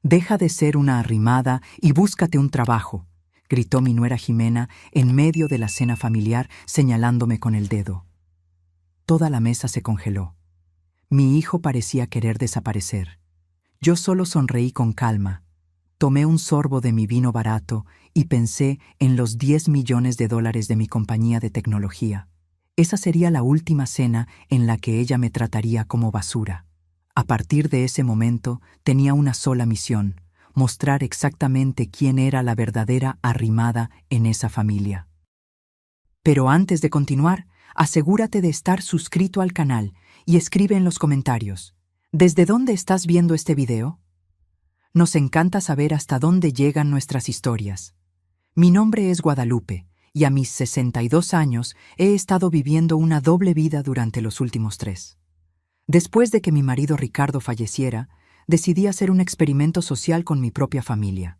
Deja de ser una arrimada y búscate un trabajo, gritó mi nuera Jimena en medio de la cena familiar, señalándome con el dedo. Toda la mesa se congeló. Mi hijo parecía querer desaparecer. Yo solo sonreí con calma. Tomé un sorbo de mi vino barato y pensé en los 10 millones de dólares de mi compañía de tecnología. Esa sería la última cena en la que ella me trataría como basura. A partir de ese momento tenía una sola misión: mostrar exactamente quién era la verdadera arrimada en esa familia. Pero antes de continuar, asegúrate de estar suscrito al canal y escribe en los comentarios: ¿desde dónde estás viendo este video? Nos encanta saber hasta dónde llegan nuestras historias. Mi nombre es Guadalupe y a mis 62 años he estado viviendo una doble vida durante los últimos 3. Después de que mi marido Ricardo falleciera, decidí hacer un experimento social con mi propia familia.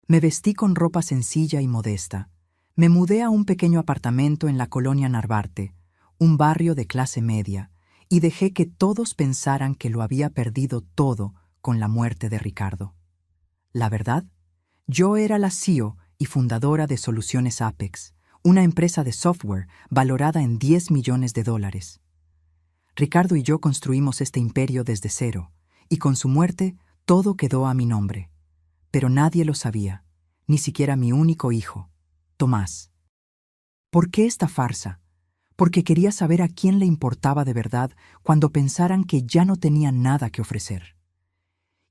Me vestí con ropa sencilla y modesta. Me mudé a un pequeño apartamento en la colonia Narvarte, un barrio de clase media, y dejé que todos pensaran que lo había perdido todo con la muerte de Ricardo. La verdad, yo era la CEO y fundadora de Soluciones Apex, una empresa de software valorada en 10 millones de dólares. Ricardo y yo construimos este imperio desde cero, y con su muerte todo quedó a mi nombre. Pero nadie lo sabía, ni siquiera mi único hijo, Tomás. ¿Por qué esta farsa? Porque quería saber a quién le importaba de verdad cuando pensaran que ya no tenía nada que ofrecer.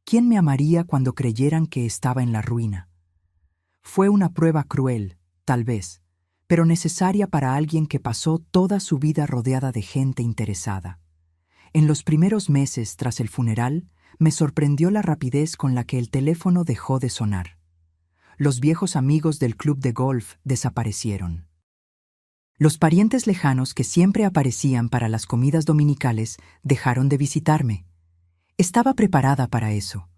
¿Quién me amaría cuando creyeran que estaba en la ruina? Fue una prueba cruel, tal vez, pero necesaria para alguien que pasó toda su vida rodeada de gente interesada. En los primeros meses tras el funeral, me sorprendió la rapidez con la que el teléfono dejó de sonar. Los viejos amigos del club de golf desaparecieron. Los parientes lejanos que siempre aparecían para las comidas dominicales dejaron de visitarme. Estaba preparada para eso.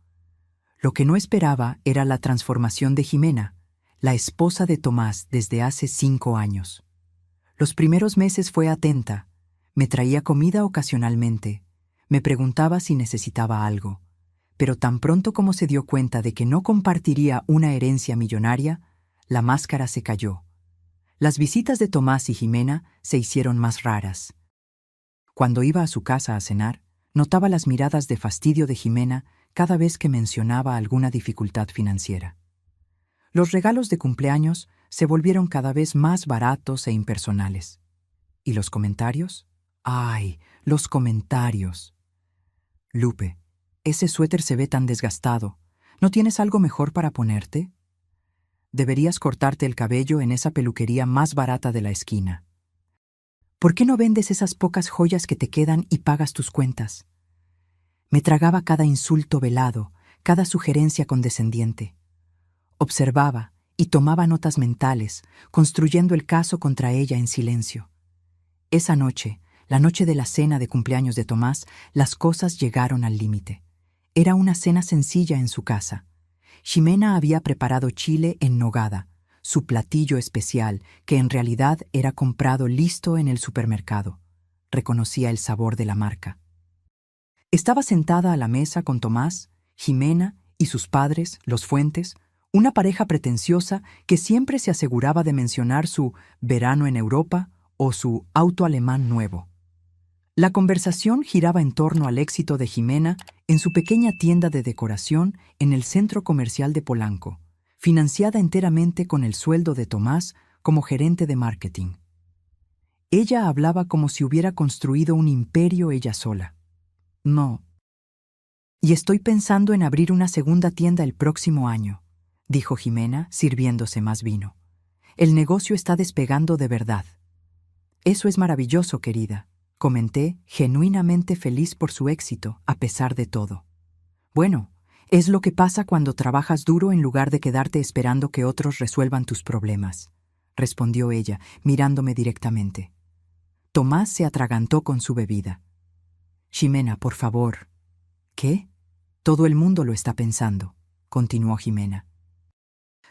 Lo que no esperaba era la transformación de Jimena, la esposa de Tomás desde hace 5 años. Los primeros meses fue atenta, me traía comida ocasionalmente, me preguntaba si necesitaba algo, pero tan pronto como se dio cuenta de que no compartiría una herencia millonaria, la máscara se cayó. Las visitas de Tomás y Jimena se hicieron más raras. Cuando iba a su casa a cenar, notaba las miradas de fastidio de Jimena cada vez que mencionaba alguna dificultad financiera. Los regalos de cumpleaños se volvieron cada vez más baratos e impersonales. ¿Y los comentarios? ¡Ay, los comentarios! Lupe, ese suéter se ve tan desgastado. ¿No tienes algo mejor para ponerte? Deberías cortarte el cabello en esa peluquería más barata de la esquina. ¿Por qué no vendes esas pocas joyas que te quedan y pagas tus cuentas? Me tragaba cada insulto velado, cada sugerencia condescendiente. Observaba y tomaba notas mentales, construyendo el caso contra ella en silencio. Esa noche, la noche de la cena de cumpleaños de Tomás, las cosas llegaron al límite. Era una cena sencilla en su casa. Ximena había preparado chile en nogada, su platillo especial, que en realidad era comprado listo en el supermercado. Reconocía el sabor de la marca. Estaba sentada a la mesa con Tomás, Ximena y sus padres, los Fuentes, una pareja pretenciosa que siempre se aseguraba de mencionar su verano en Europa o su auto alemán nuevo. La conversación giraba en torno al éxito de Ximena en su pequeña tienda de decoración en el centro comercial de Polanco, financiada enteramente con el sueldo de Tomás como gerente de marketing. Ella hablaba como si hubiera construido un imperio ella sola. No. Y estoy pensando en abrir una segunda tienda el próximo año, dijo Ximena, sirviéndose más vino. El negocio está despegando de verdad. Eso es maravilloso, querida, comenté, genuinamente feliz por su éxito, a pesar de todo. Bueno, es lo que pasa cuando trabajas duro en lugar de quedarte esperando que otros resuelvan tus problemas, respondió ella, mirándome directamente. Tomás se atragantó con su bebida. Ximena, por favor. ¿Qué? Todo el mundo lo está pensando, continuó Ximena.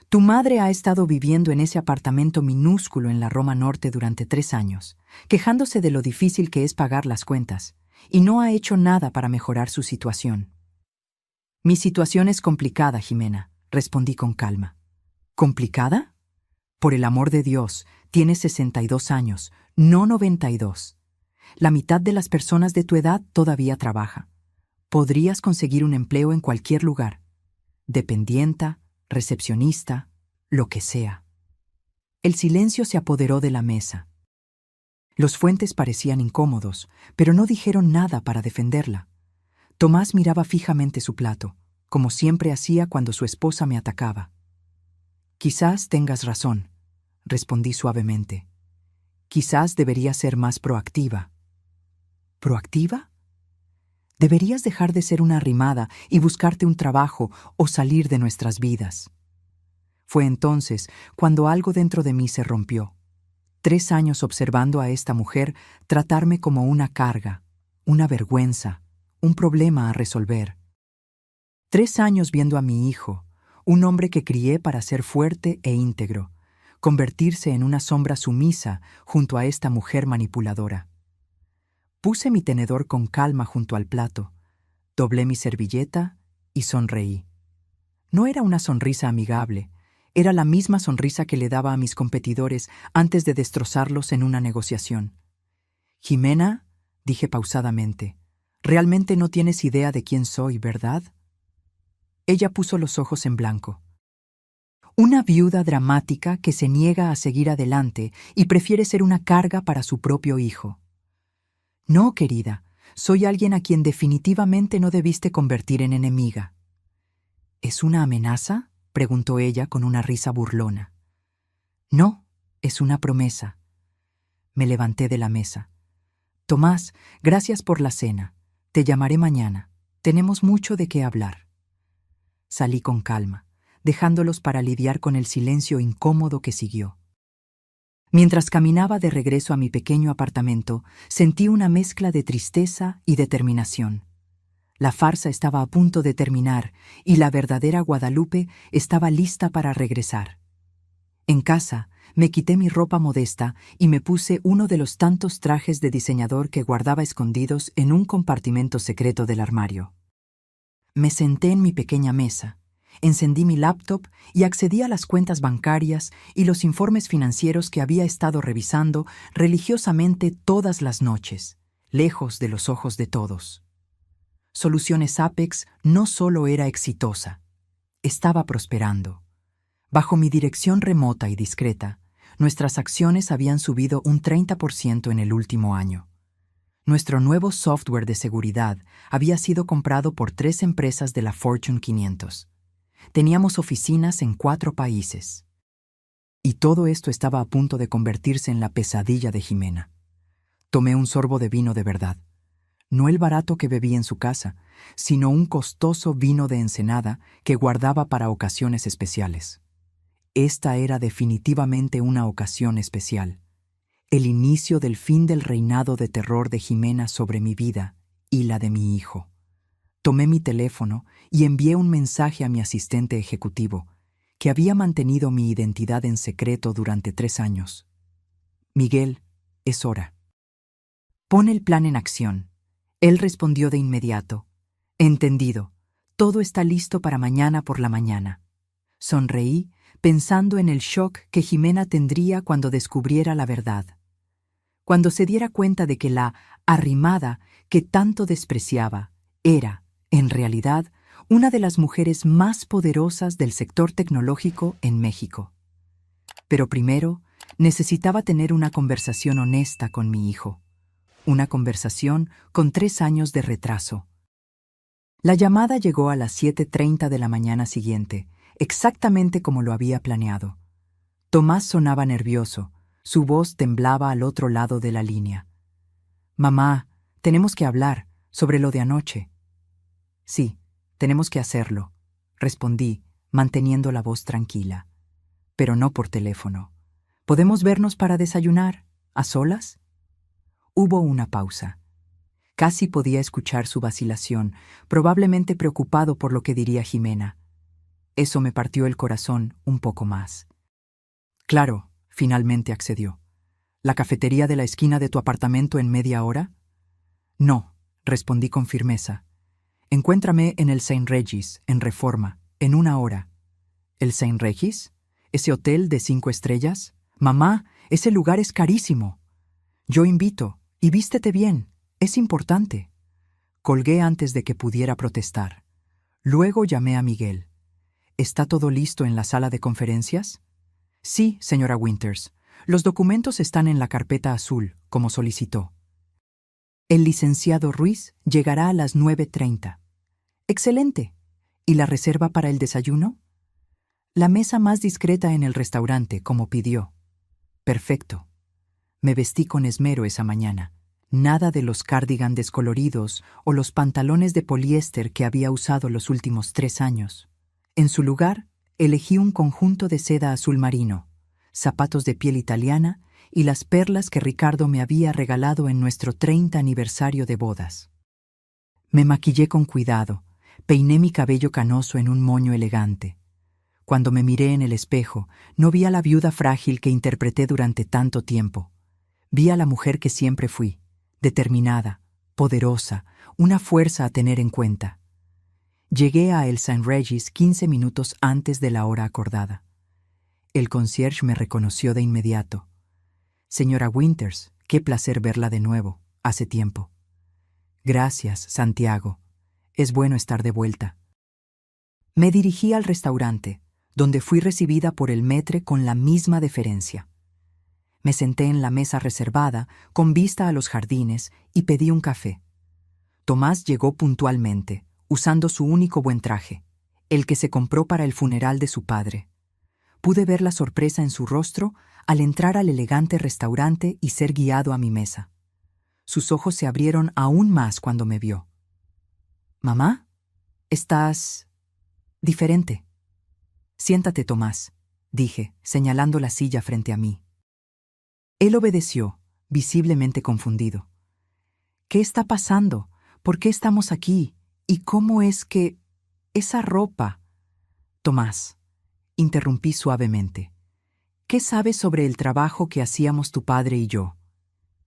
Tu madre ha estado viviendo en ese apartamento minúsculo en la Roma Norte durante 3 años, quejándose de lo difícil que es pagar las cuentas, y no ha hecho nada para mejorar su situación. Mi situación es complicada, Jimena, respondí con calma. ¿Complicada? Por el amor de Dios, tienes 62 años, no 92. La mitad de las personas de tu edad todavía trabaja. Podrías conseguir un empleo en cualquier lugar. Dependienta, recepcionista, lo que sea. El silencio se apoderó de la mesa. Los Fuentes parecían incómodos, pero no dijeron nada para defenderla. Tomás miraba fijamente su plato, como siempre hacía cuando su esposa me atacaba. Quizás tengas razón, respondí suavemente. Quizás debería ser más proactiva. ¿Proactiva? Deberías dejar de ser una arrimada y buscarte un trabajo o salir de nuestras vidas. Fue entonces cuando algo dentro de mí se rompió. 3 años observando a esta mujer tratarme como una carga, una vergüenza, un problema a resolver. 3 años viendo a mi hijo, un hombre que crié para ser fuerte e íntegro, convertirse en una sombra sumisa junto a esta mujer manipuladora. Puse mi tenedor con calma junto al plato, doblé mi servilleta y sonreí. No era una sonrisa amigable, era la misma sonrisa que le daba a mis competidores antes de destrozarlos en una negociación. Jimena, dije pausadamente, realmente no tienes idea de quién soy, ¿verdad? Ella puso los ojos en blanco. Una viuda dramática que se niega a seguir adelante y prefiere ser una carga para su propio hijo. No, querida, soy alguien a quien definitivamente no debiste convertir en enemiga. ¿Es una amenaza?, preguntó ella con una risa burlona. No, es una promesa. Me levanté de la mesa. Tomás, gracias por la cena. Te llamaré mañana. Tenemos mucho de qué hablar. Salí con calma, dejándolos para lidiar con el silencio incómodo que siguió. Mientras caminaba de regreso a mi pequeño apartamento, sentí una mezcla de tristeza y determinación. La farsa estaba a punto de terminar y la verdadera Guadalupe estaba lista para regresar. En casa, me quité mi ropa modesta y me puse uno de los tantos trajes de diseñador que guardaba escondidos en un compartimento secreto del armario. Me senté en mi pequeña mesa, encendí mi laptop y accedí a las cuentas bancarias y los informes financieros que había estado revisando religiosamente todas las noches, lejos de los ojos de todos. Soluciones Apex no solo era exitosa, estaba prosperando. Bajo mi dirección remota y discreta, nuestras acciones habían subido un 30% en el último año. Nuestro nuevo software de seguridad había sido comprado por 3 empresas de la Fortune 500. Teníamos oficinas en 4 países. Y todo esto estaba a punto de convertirse en la pesadilla de Jimena. Tomé un sorbo de vino de verdad. No el barato que bebí en su casa, sino un costoso vino de Ensenada que guardaba para ocasiones especiales. Esta era definitivamente una ocasión especial. El inicio del fin del reinado de terror de Jimena sobre mi vida y la de mi hijo. Tomé mi teléfono y envié un mensaje a mi asistente ejecutivo, que había mantenido mi identidad en secreto durante 3 años. Miguel, es hora. Pon el plan en acción. Él respondió de inmediato. Entendido. Todo está listo para mañana por la mañana. Sonreí, pensando en el shock que Jimena tendría cuando descubriera la verdad. Cuando se diera cuenta de que la arrimada que tanto despreciaba era, en realidad, una de las mujeres más poderosas del sector tecnológico en México. Pero primero, necesitaba tener una conversación honesta con mi hijo. Una conversación con 3 años de retraso. La llamada llegó a las 7:30 de la mañana siguiente, exactamente como lo había planeado. Tomás sonaba nervioso, su voz temblaba al otro lado de la línea. «Mamá, tenemos que hablar sobre lo de anoche». «Sí, tenemos que hacerlo», respondí, manteniendo la voz tranquila. «Pero no por teléfono. ¿Podemos vernos para desayunar? ¿A solas?» Hubo una pausa. Casi podía escuchar su vacilación, probablemente preocupado por lo que diría Jimena. Eso me partió el corazón un poco más. «Claro», finalmente accedió. «¿La cafetería de la esquina de tu apartamento en media hora?» «No», respondí con firmeza. Encuéntrame en el St. Regis, en Reforma, en 1 hora. ¿El St. Regis? ¿Ese hotel de 5 estrellas? Mamá, ese lugar es carísimo. Yo invito, y vístete bien, es importante. Colgué antes de que pudiera protestar. Luego llamé a Miguel. ¿Está todo listo en la sala de conferencias? Sí, señora Winters. Los documentos están en la carpeta azul, como solicitó. El licenciado Ruiz llegará a las 9:30. Excelente. ¿Y la reserva para el desayuno? La mesa más discreta en el restaurante, como pidió. Perfecto. Me vestí con esmero esa mañana. Nada de los cardigan descoloridos o los pantalones de poliéster que había usado los últimos 3 años. En su lugar, elegí un conjunto de seda azul marino, zapatos de piel italiana y las perlas que Ricardo me había regalado en nuestro 30 aniversario de bodas. Me maquillé con cuidado, peiné mi cabello canoso en un moño elegante. Cuando me miré en el espejo, no vi a la viuda frágil que interpreté durante tanto tiempo. Vi a la mujer que siempre fui, determinada, poderosa, una fuerza a tener en cuenta. Llegué a el St. Regis 15 minutos antes de la hora acordada. El concierge me reconoció de inmediato. Señora Winters, qué placer verla de nuevo, hace tiempo. Gracias, Santiago. Es bueno estar de vuelta. Me dirigí al restaurante, donde fui recibida por el maître con la misma deferencia. Me senté en la mesa reservada, con vista a los jardines, y pedí un café. Tomás llegó puntualmente, usando su único buen traje, el que se compró para el funeral de su padre. Pude ver la sorpresa en su rostro al entrar al elegante restaurante y ser guiado a mi mesa. Sus ojos se abrieron aún más cuando me vio. «Mamá, estás diferente». «Siéntate, Tomás», dije, señalando la silla frente a mí. Él obedeció, visiblemente confundido. «¿Qué está pasando? ¿Por qué estamos aquí? ¿Y cómo es que... esa ropa?» «Tomás», interrumpí suavemente, «¿qué sabes sobre el trabajo que hacíamos tu padre y yo?»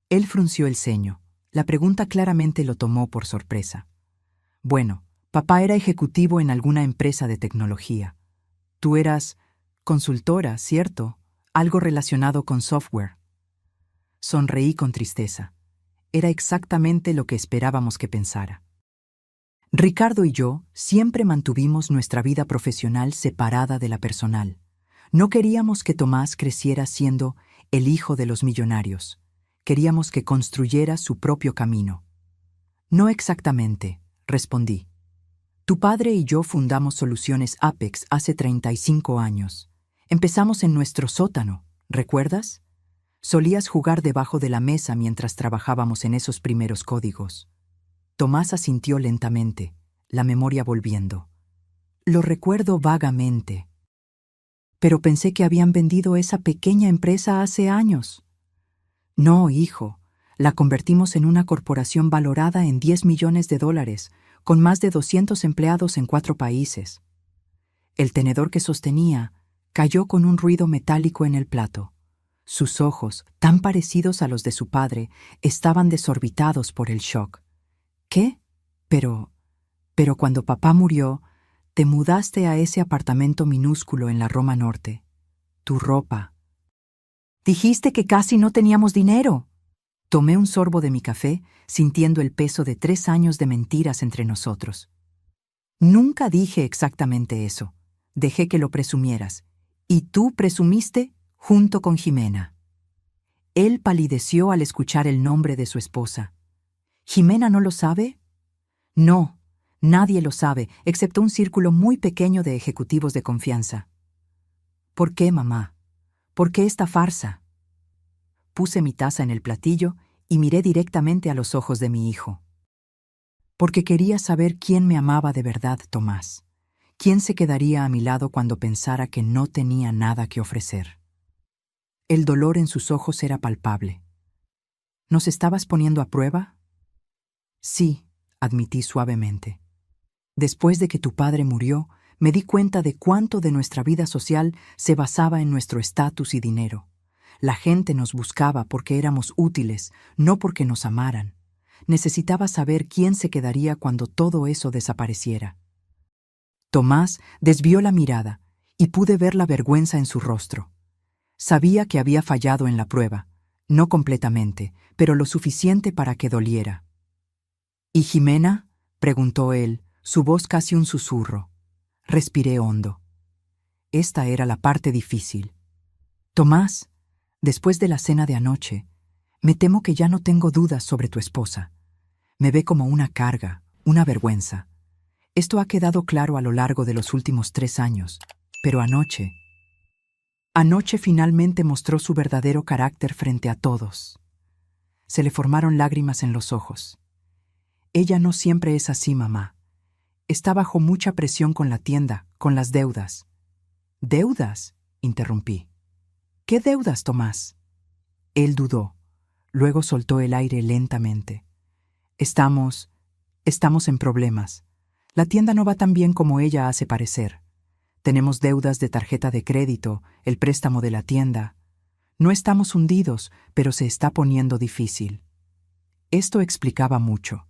Él frunció el ceño. La pregunta claramente lo tomó por sorpresa. «Bueno, papá era ejecutivo en alguna empresa de tecnología. Tú eras consultora, ¿cierto? Algo relacionado con software». Sonreí con tristeza. Era exactamente lo que esperábamos que pensara. Ricardo y yo siempre mantuvimos nuestra vida profesional separada de la personal. No queríamos que Tomás creciera siendo el hijo de los millonarios. Queríamos que construyera su propio camino. «No exactamente», respondí. «Tu padre y yo fundamos Soluciones Apex hace 35 años. Empezamos en nuestro sótano, ¿recuerdas? Solías jugar debajo de la mesa mientras trabajábamos en esos primeros códigos». Tomás asintió lentamente, la memoria volviendo. «Lo recuerdo vagamente. Pero pensé que habían vendido esa pequeña empresa hace años». «No, hijo, la convertimos en una corporación valorada en $10 millones, con más de 200 empleados en 4 países». El tenedor que sostenía cayó con un ruido metálico en el plato. Sus ojos, tan parecidos a los de su padre, estaban desorbitados por el shock. «¿Qué? Pero cuando papá murió, te mudaste a ese apartamento minúsculo en la Roma Norte. Tu ropa. Dijiste que casi no teníamos dinero». Tomé un sorbo de mi café, sintiendo el peso de 3 años de mentiras entre nosotros. «Nunca dije exactamente eso. Dejé que lo presumieras. Y tú presumiste junto con Jimena». Él palideció al escuchar el nombre de su esposa. «¿Jimena no lo sabe?» «No, nadie lo sabe, excepto un círculo muy pequeño de ejecutivos de confianza». «¿Por qué, mamá? ¿Por qué esta farsa?» Puse mi taza en el platillo y miré directamente a los ojos de mi hijo. «Porque quería saber quién me amaba de verdad, Tomás. ¿Quién se quedaría a mi lado cuando pensara que no tenía nada que ofrecer?» El dolor en sus ojos era palpable. «¿Nos estabas poniendo a prueba?» «Sí», admití suavemente. «Después de que tu padre murió, me di cuenta de cuánto de nuestra vida social se basaba en nuestro estatus y dinero. La gente nos buscaba porque éramos útiles, no porque nos amaran. Necesitaba saber quién se quedaría cuando todo eso desapareciera. Tomás desvió la mirada y pude ver la vergüenza en su rostro. Sabía que había fallado en la prueba, no completamente, pero lo suficiente para que doliera. ¿Y Jimena?, preguntó él, su voz casi un susurro. Respiré hondo. Esta era la parte difícil. Tomás, después de la cena de anoche, me temo que ya no tengo dudas sobre tu esposa. Me ve como una carga, una vergüenza. Esto ha quedado claro a lo largo de los últimos 3 años, pero anoche finalmente mostró su verdadero carácter frente a todos. Se le formaron lágrimas en los ojos. Ella no siempre es así, mamá. Está bajo mucha presión con la tienda, con las deudas. ¿Deudas?, interrumpí. ¿Qué deudas, Tomás? Él dudó. Luego soltó el aire lentamente. Estamos en problemas. La tienda no va tan bien como ella hace parecer. Tenemos deudas de tarjeta de crédito, el préstamo de la tienda. No estamos hundidos, pero se está poniendo difícil. Esto explicaba mucho.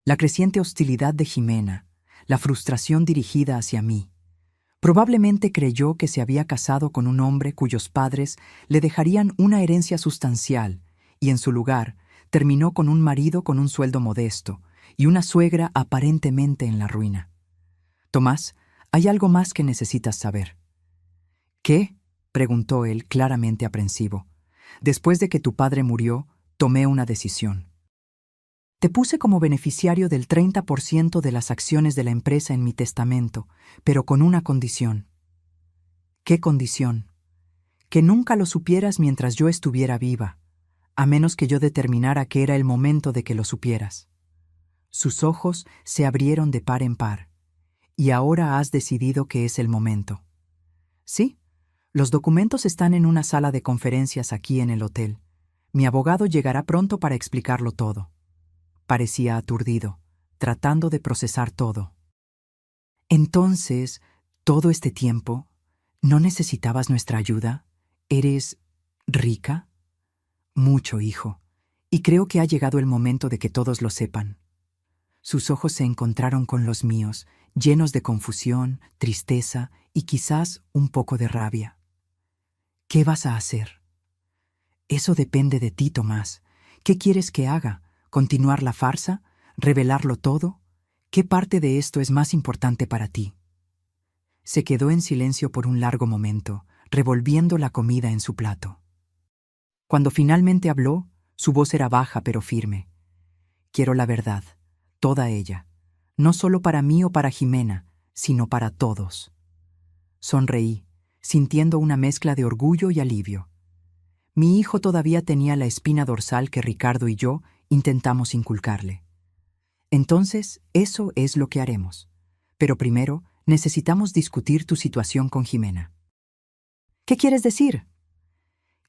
La creciente hostilidad de Jimena, la frustración dirigida hacia mí. Probablemente creyó que se había casado con un hombre cuyos padres le dejarían una herencia sustancial, y en su lugar terminó con un marido con un sueldo modesto y una suegra aparentemente en la ruina. Tomás, hay algo más que necesitas saber. ¿Qué?, preguntó él, claramente aprensivo. Después de que tu padre murió, tomé una decisión. Te puse como beneficiario del 30% de las acciones de la empresa en mi testamento, pero con una condición. ¿Qué condición? Que nunca lo supieras mientras yo estuviera viva, a menos que yo determinara que era el momento de que lo supieras. Sus ojos se abrieron de par en par. Y ahora has decidido que es el momento. Sí, los documentos están en una sala de conferencias aquí en el hotel. Mi abogado llegará pronto para explicarlo todo. Parecía aturdido, tratando de procesar todo. Entonces, todo este tiempo, ¿no necesitabas nuestra ayuda? ¿Eres rica? Mucho, hijo. Y creo que ha llegado el momento de que todos lo sepan. Sus ojos se encontraron con los míos, llenos de confusión, tristeza y quizás un poco de rabia. ¿Qué vas a hacer? Eso depende de ti, Tomás. ¿Qué quieres que haga? ¿Continuar la farsa? ¿Revelarlo todo? ¿Qué parte de esto es más importante para ti? Se quedó en silencio por un largo momento, revolviendo la comida en su plato. Cuando finalmente habló, su voz era baja pero firme. Quiero la verdad, toda ella, no solo para mí o para Jimena, sino para todos. Sonreí, sintiendo una mezcla de orgullo y alivio. Mi hijo todavía tenía la espina dorsal que Ricardo y yo intentamos inculcarle. Entonces, eso es lo que haremos. Pero primero, necesitamos discutir tu situación con Jimena. ¿Qué quieres decir?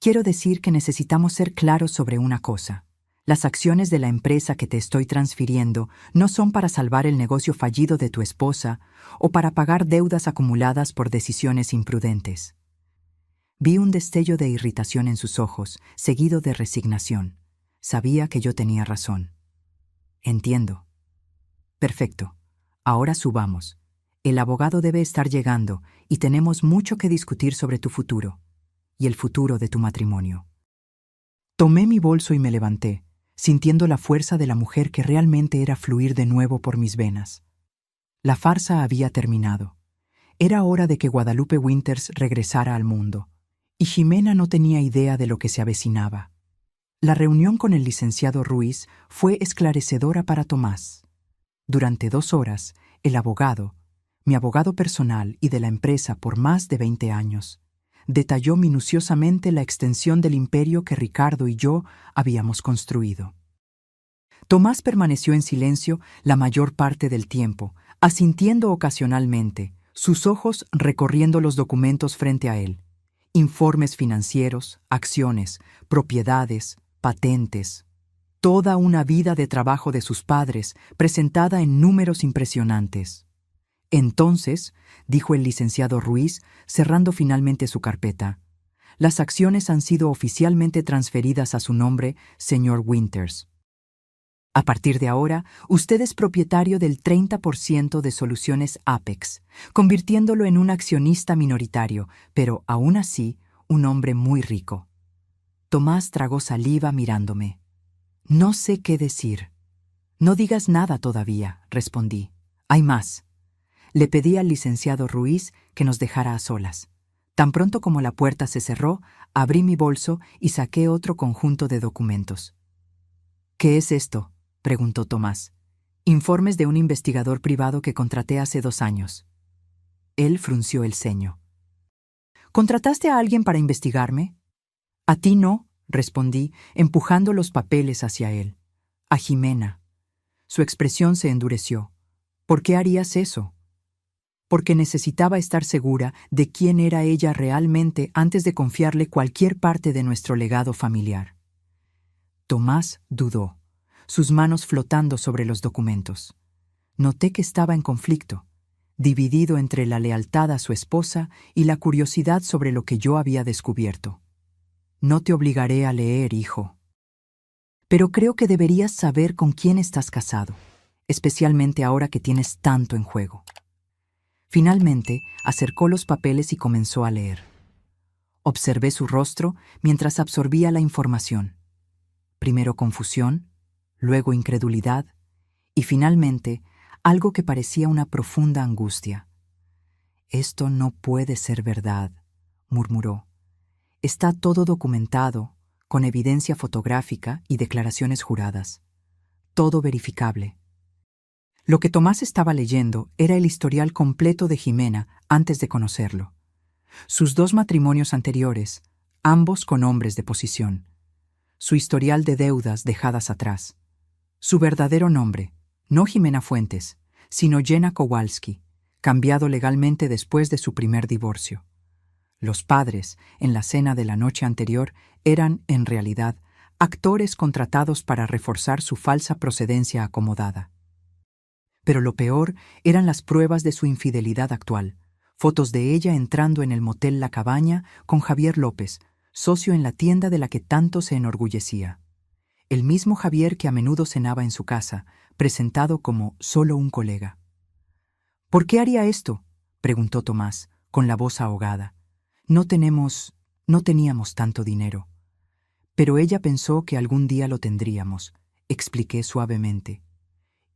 Quiero decir que necesitamos ser claros sobre una cosa. Las acciones de la empresa que te estoy transfiriendo no son para salvar el negocio fallido de tu esposa o para pagar deudas acumuladas por decisiones imprudentes. Vi un destello de irritación en sus ojos, seguido de resignación. Sabía que yo tenía razón. Entiendo. Perfecto. Ahora subamos. El abogado debe estar llegando y tenemos mucho que discutir sobre tu futuro y el futuro de tu matrimonio. Tomé mi bolso y me levanté, sintiendo la fuerza de la mujer que realmente era fluir de nuevo por mis venas. La farsa había terminado. Era hora de que Guadalupe Winters regresara al mundo, y Jimena no tenía idea de lo que se avecinaba. La reunión con el licenciado Ruiz fue esclarecedora para Tomás. Durante 2 horas, el abogado, mi abogado personal y de la empresa por más de 20 años, detalló minuciosamente la extensión del imperio que Ricardo y yo habíamos construido. Tomás permaneció en silencio la mayor parte del tiempo, asintiendo ocasionalmente, sus ojos recorriendo los documentos frente a él. Informes financieros, acciones, propiedades, patentes. Toda una vida de trabajo de sus padres, presentada en números impresionantes. Entonces, dijo el licenciado Ruiz, cerrando finalmente su carpeta, las acciones han sido oficialmente transferidas a su nombre, señor Winters. A partir de ahora, usted es propietario del 30% de Soluciones Apex, convirtiéndolo en un accionista minoritario, pero aún así, un hombre muy rico. Tomás tragó saliva mirándome. No sé qué decir. No digas nada todavía, respondí. Hay más. Le pedí al licenciado Ruiz que nos dejara a solas. Tan pronto como la puerta se cerró, abrí mi bolso y saqué otro conjunto de documentos. ¿Qué es esto?, preguntó Tomás. Informes de un investigador privado que contraté hace 2 años. Él frunció el ceño. ¿Contrataste a alguien para investigarme? A ti no, respondí, empujando los papeles hacia él. A Jimena. Su expresión se endureció. ¿Por qué harías eso? Porque necesitaba estar segura de quién era ella realmente antes de confiarle cualquier parte de nuestro legado familiar. Tomás dudó, sus manos flotando sobre los documentos. Noté que estaba en conflicto, dividido entre la lealtad a su esposa y la curiosidad sobre lo que yo había descubierto. No te obligaré a leer, hijo. Pero creo que deberías saber con quién estás casado, especialmente ahora que tienes tanto en juego. Finalmente, acercó los papeles y comenzó a leer. Observé su rostro mientras absorbía la información. Primero confusión, luego incredulidad y finalmente algo que parecía una profunda angustia. «Esto no puede ser verdad», murmuró. «Está todo documentado, con evidencia fotográfica y declaraciones juradas. Todo verificable». Lo que Tomás estaba leyendo era el historial completo de Jimena antes de conocerlo. Sus 2 matrimonios anteriores, ambos con hombres de posición. Su historial de deudas dejadas atrás. Su verdadero nombre, no Jimena Fuentes, sino Jenna Kowalski, cambiado legalmente después de su primer divorcio. Los padres, en la cena de la noche anterior, eran, en realidad, actores contratados para reforzar su falsa procedencia acomodada. Pero lo peor eran las pruebas de su infidelidad actual, fotos de ella entrando en el motel La Cabaña con Javier López, socio en la tienda de la que tanto se enorgullecía. El mismo Javier que a menudo cenaba en su casa, presentado como solo un colega. «¿Por qué haría esto?», preguntó Tomás, con la voz ahogada. No teníamos tanto dinero. Pero ella pensó que algún día lo tendríamos», expliqué suavemente.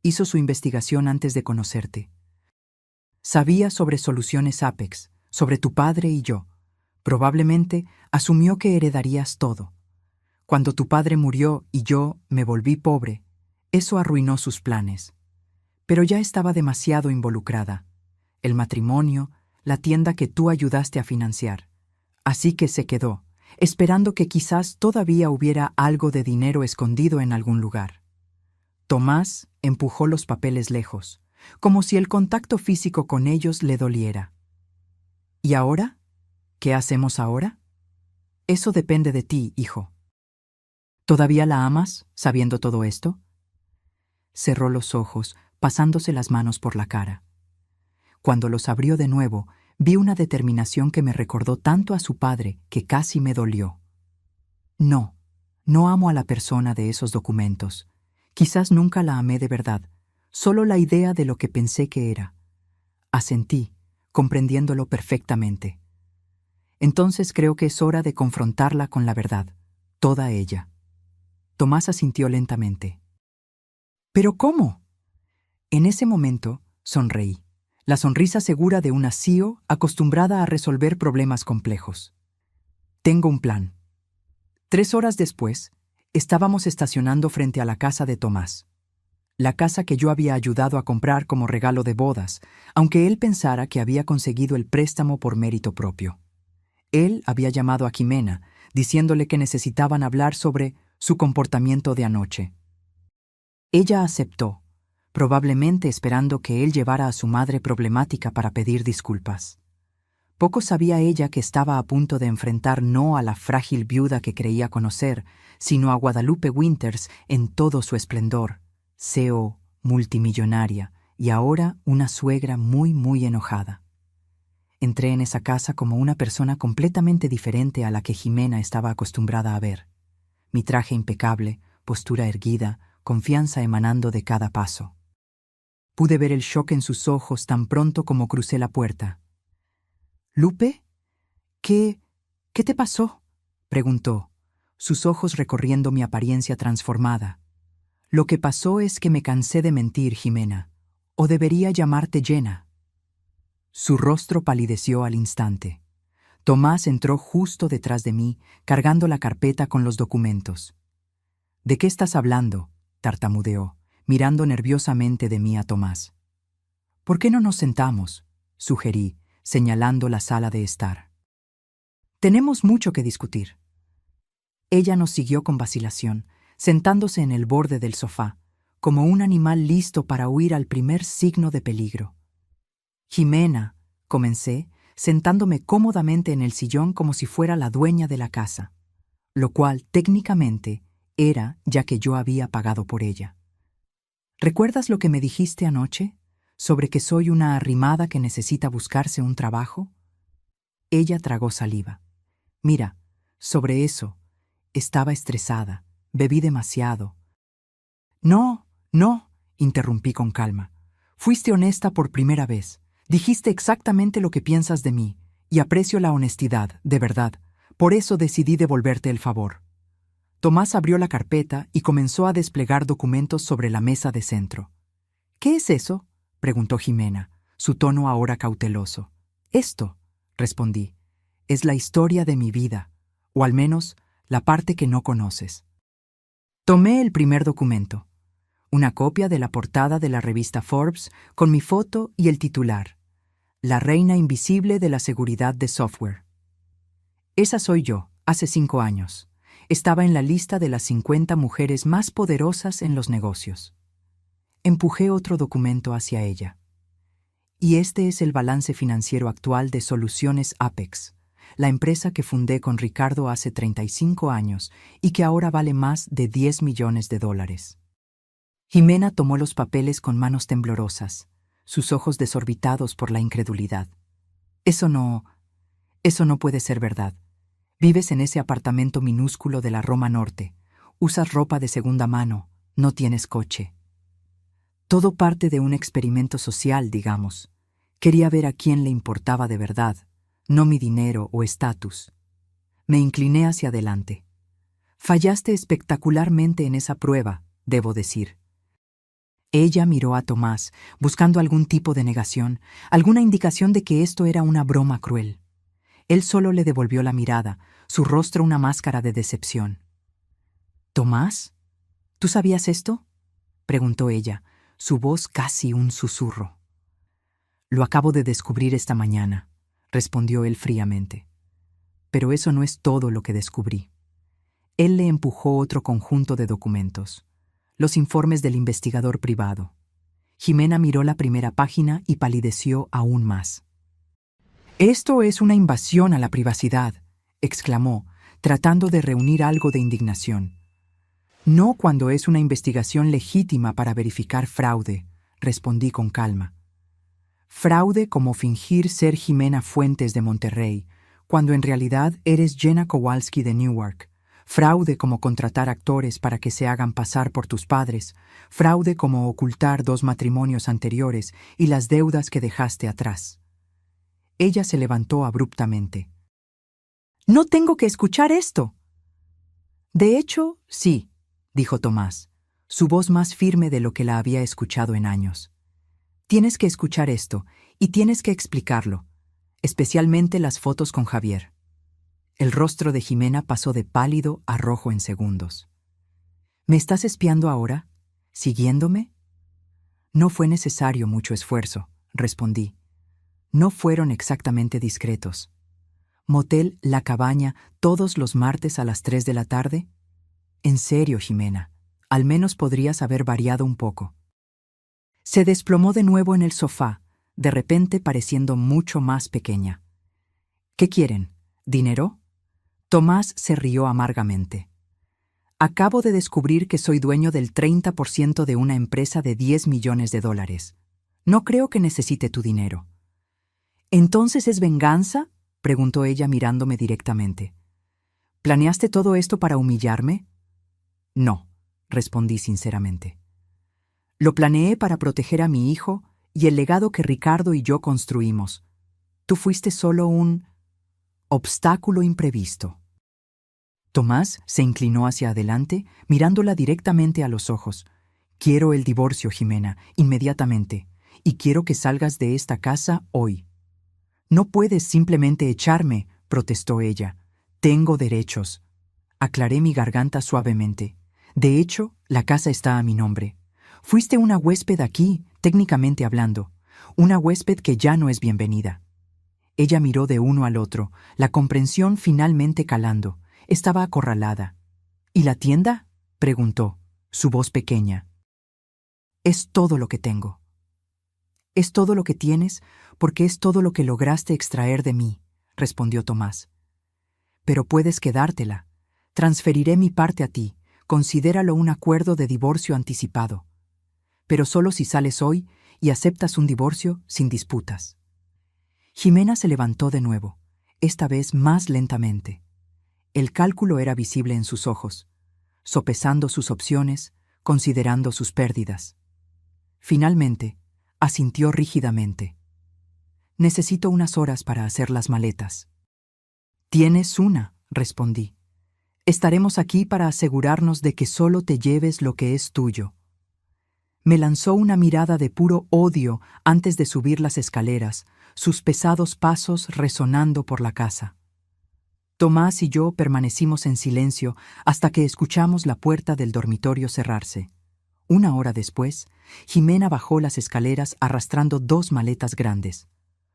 «Hizo su investigación antes de conocerte. Sabía sobre Soluciones Apex, sobre tu padre y yo. Probablemente asumió que heredarías todo. Cuando tu padre murió y yo me volví pobre, eso arruinó sus planes. Pero ya estaba demasiado involucrada. El matrimonio, la tienda que tú ayudaste a financiar. Así que se quedó, esperando que quizás todavía hubiera algo de dinero escondido en algún lugar». Tomás empujó los papeles lejos, como si el contacto físico con ellos le doliera. «¿Y ahora? ¿Qué hacemos ahora?» «Eso depende de ti, hijo». «¿Todavía la amas, sabiendo todo esto?» Cerró los ojos, pasándose las manos por la cara. Cuando los abrió de nuevo, vi una determinación que me recordó tanto a su padre que casi me dolió. «No, no amo a la persona de esos documentos. Quizás nunca la amé de verdad, solo la idea de lo que pensé que era». Asentí, comprendiéndolo perfectamente. «Entonces creo que es hora de confrontarla con la verdad, toda ella». Tomás asintió lentamente. «¿Pero cómo?». En ese momento sonreí, la sonrisa segura de una CEO acostumbrada a resolver problemas complejos. «Tengo un plan». 3 horas después, estábamos estacionando frente a la casa de Tomás. La casa que yo había ayudado a comprar como regalo de bodas, aunque él pensara que había conseguido el préstamo por mérito propio. Él había llamado a Jimena, diciéndole que necesitaban hablar sobre su comportamiento de anoche. Ella aceptó, probablemente esperando que él llevara a su madre problemática para pedir disculpas. Poco sabía ella que estaba a punto de enfrentar no a la frágil viuda que creía conocer, sino a Guadalupe Winters en todo su esplendor, CEO, multimillonaria, y ahora una suegra muy enojada. Entré en esa casa como una persona completamente diferente a la que Jimena estaba acostumbrada a ver. Mi traje impecable, postura erguida, confianza emanando de cada paso. Pude ver el shock en sus ojos tan pronto como crucé la puerta. —¿Lupe? ¿Qué te pasó? —preguntó, sus ojos recorriendo mi apariencia transformada. —Lo que pasó es que me cansé de mentir, Jimena. ¿O debería llamarte Jenna? Su rostro palideció al instante. Tomás entró justo detrás de mí, cargando la carpeta con los documentos. —¿De qué estás hablando? —tartamudeó, mirando nerviosamente de mí a Tomás. —¿Por qué no nos sentamos? —sugerí, señalando la sala de estar. —Tenemos mucho que discutir. Ella nos siguió con vacilación, sentándose en el borde del sofá, como un animal listo para huir al primer signo de peligro. —Jimena —comencé, sentándome cómodamente en el sillón como si fuera la dueña de la casa, lo cual, técnicamente, era ya que yo había pagado por ella. —¿Recuerdas lo que me dijiste anoche? ¿Sobre que soy una arrimada que necesita buscarse un trabajo? Ella tragó saliva. —Mira, sobre eso, estaba estresada, bebí demasiado. —No, interrumpí con calma. Fuiste honesta por primera vez. Dijiste exactamente lo que piensas de mí, y aprecio la honestidad, de verdad. Por eso decidí devolverte el favor. Tomás abrió la carpeta y comenzó a desplegar documentos sobre la mesa de centro. —¿Qué es eso? —preguntó Jimena, su tono ahora cauteloso. —Esto —respondí—, es la historia de mi vida, o al menos la parte que no conoces. Tomé el primer documento, una copia de la portada de la revista Forbes con mi foto y el titular: La reina invisible de la seguridad de software. Esa soy yo, hace 5 años. Estaba en la lista de las 50 mujeres más poderosas en los negocios. Empujé otro documento hacia ella. Y este es el balance financiero actual de Soluciones Apex, la empresa que fundé con Ricardo hace 35 años y que ahora vale más de $10 millones. Jimena tomó los papeles con manos temblorosas, sus ojos desorbitados por la incredulidad. Eso no puede ser verdad. Vives en ese apartamento minúsculo de la Roma Norte, usas ropa de segunda mano, no tienes coche. Todo parte de un experimento social, digamos. Quería ver a quién le importaba de verdad, no mi dinero o estatus. Me incliné hacia adelante. Fallaste espectacularmente en esa prueba, debo decir. Ella miró a Tomás, buscando algún tipo de negación, alguna indicación de que esto era una broma cruel. Él solo le devolvió la mirada, su rostro una máscara de decepción. —¿Tomás? ¿Tú sabías esto? —preguntó ella, su voz casi un susurro. —Lo acabo de descubrir esta mañana —respondió él fríamente. Pero eso no es todo lo que descubrí. Él le empujó otro conjunto de documentos, los informes del investigador privado. Jimena miró la primera página y palideció aún más. —Esto es una invasión a la privacidad —exclamó, tratando de reunir algo de indignación. —No cuando es una investigación legítima para verificar fraude —respondí con calma. Fraude como fingir ser Jimena Fuentes de Monterrey, cuando en realidad eres Jenna Kowalski de Newark. Fraude como contratar actores para que se hagan pasar por tus padres. Fraude como ocultar 2 matrimonios anteriores y las deudas que dejaste atrás. Ella se levantó abruptamente. —¡No tengo que escuchar esto! —De hecho, sí —dijo Tomás, su voz más firme de lo que la había escuchado en años. Tienes que escuchar esto, y tienes que explicarlo, especialmente las fotos con Javier. El rostro de Jimena pasó de pálido a rojo en segundos. ¿Me estás espiando ahora? ¿Siguiéndome? No fue necesario mucho esfuerzo, respondí. No fueron exactamente discretos. ¿Motel La Cabaña todos los martes a las 3 de la tarde? En serio, Jimena, al menos podrías haber variado un poco. Se desplomó de nuevo en el sofá, de repente pareciendo mucho más pequeña. ¿Qué quieren? ¿Dinero? Tomás se rió amargamente. Acabo de descubrir que soy dueño del 30% de una empresa de $10 millones. No creo que necesite tu dinero. ¿Entonces es venganza? Preguntó ella mirándome directamente. ¿Planeaste todo esto para humillarme? No, respondí sinceramente. Lo planeé para proteger a mi hijo y el legado que Ricardo y yo construimos. Tú fuiste solo un obstáculo imprevisto. Tomás se inclinó hacia adelante, mirándola directamente a los ojos. Quiero el divorcio, Jimena, inmediatamente, y quiero que salgas de esta casa hoy. No puedes simplemente echarme, protestó ella. Tengo derechos. Aclaré mi garganta suavemente. De hecho, la casa está a mi nombre. Fuiste una huésped aquí, técnicamente hablando. Una huésped que ya no es bienvenida. Ella miró de uno al otro, la comprensión finalmente calando. Estaba acorralada. ¿Y la tienda?, preguntó, su voz pequeña. Es todo lo que tengo. Es todo lo que tienes porque es todo lo que lograste extraer de mí, respondió Tomás. Pero puedes quedártela. Transferiré mi parte a ti. Considéralo un acuerdo de divorcio anticipado. Pero solo si sales hoy y aceptas un divorcio sin disputas. Jimena se levantó de nuevo, esta vez más lentamente. El cálculo era visible en sus ojos, sopesando sus opciones, considerando sus pérdidas. Finalmente, asintió rígidamente. Necesito unas horas para hacer las maletas. Tienes una, respondí. Estaremos aquí para asegurarnos de que solo te lleves lo que es tuyo. Me lanzó una mirada de puro odio antes de subir las escaleras, sus pesados pasos resonando por la casa. Tomás y yo permanecimos en silencio hasta que escuchamos la puerta del dormitorio cerrarse. Una hora después, Jimena bajó las escaleras arrastrando 2 maletas grandes.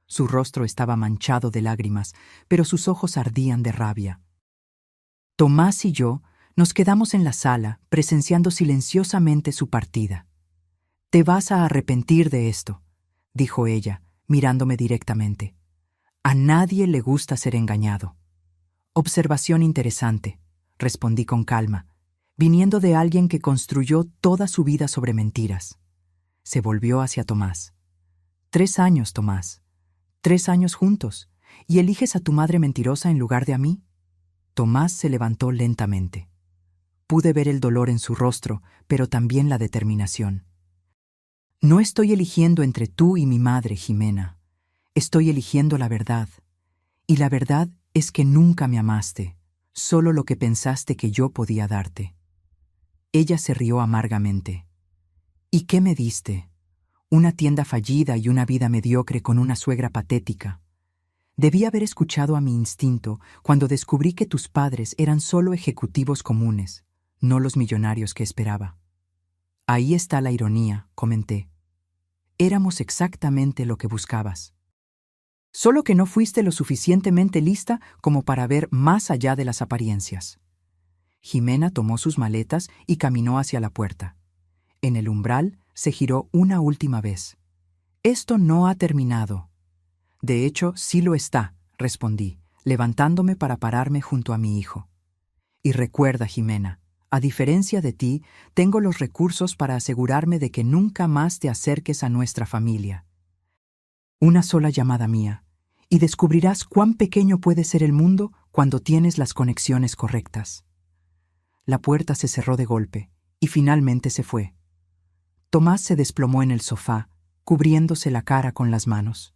Su rostro estaba manchado de lágrimas, pero sus ojos ardían de rabia. Tomás y yo nos quedamos en la sala, presenciando silenciosamente su partida. «Te vas a arrepentir de esto», dijo ella, mirándome directamente. «A nadie le gusta ser engañado». «Observación interesante», respondí con calma, viniendo de alguien que construyó toda su vida sobre mentiras. Se volvió hacia Tomás. 3 años, Tomás. 3 años juntos. ¿Y eliges a tu madre mentirosa en lugar de a mí? Tomás se levantó lentamente. Pude ver el dolor en su rostro, pero también la determinación. No estoy eligiendo entre tú y mi madre, Jimena. Estoy eligiendo la verdad. Y la verdad es que nunca me amaste, solo lo que pensaste que yo podía darte. Ella se rió amargamente. ¿Y qué me diste? Una tienda fallida y una vida mediocre con una suegra patética. Debí haber escuchado a mi instinto cuando descubrí que tus padres eran solo ejecutivos comunes, no los millonarios que esperaba. Ahí está la ironía, comenté. Éramos exactamente lo que buscabas. Solo que no fuiste lo suficientemente lista como para ver más allá de las apariencias. Jimena tomó sus maletas y caminó hacia la puerta. En el umbral se giró una última vez. Esto no ha terminado. De hecho, sí lo está, respondí, levantándome para pararme junto a mi hijo. Y recuerda, Jimena, a diferencia de ti, tengo los recursos para asegurarme de que nunca más te acerques a nuestra familia. Una sola llamada mía, y descubrirás cuán pequeño puede ser el mundo cuando tienes las conexiones correctas. La puerta se cerró de golpe, y finalmente se fue. Tomás se desplomó en el sofá, cubriéndose la cara con las manos.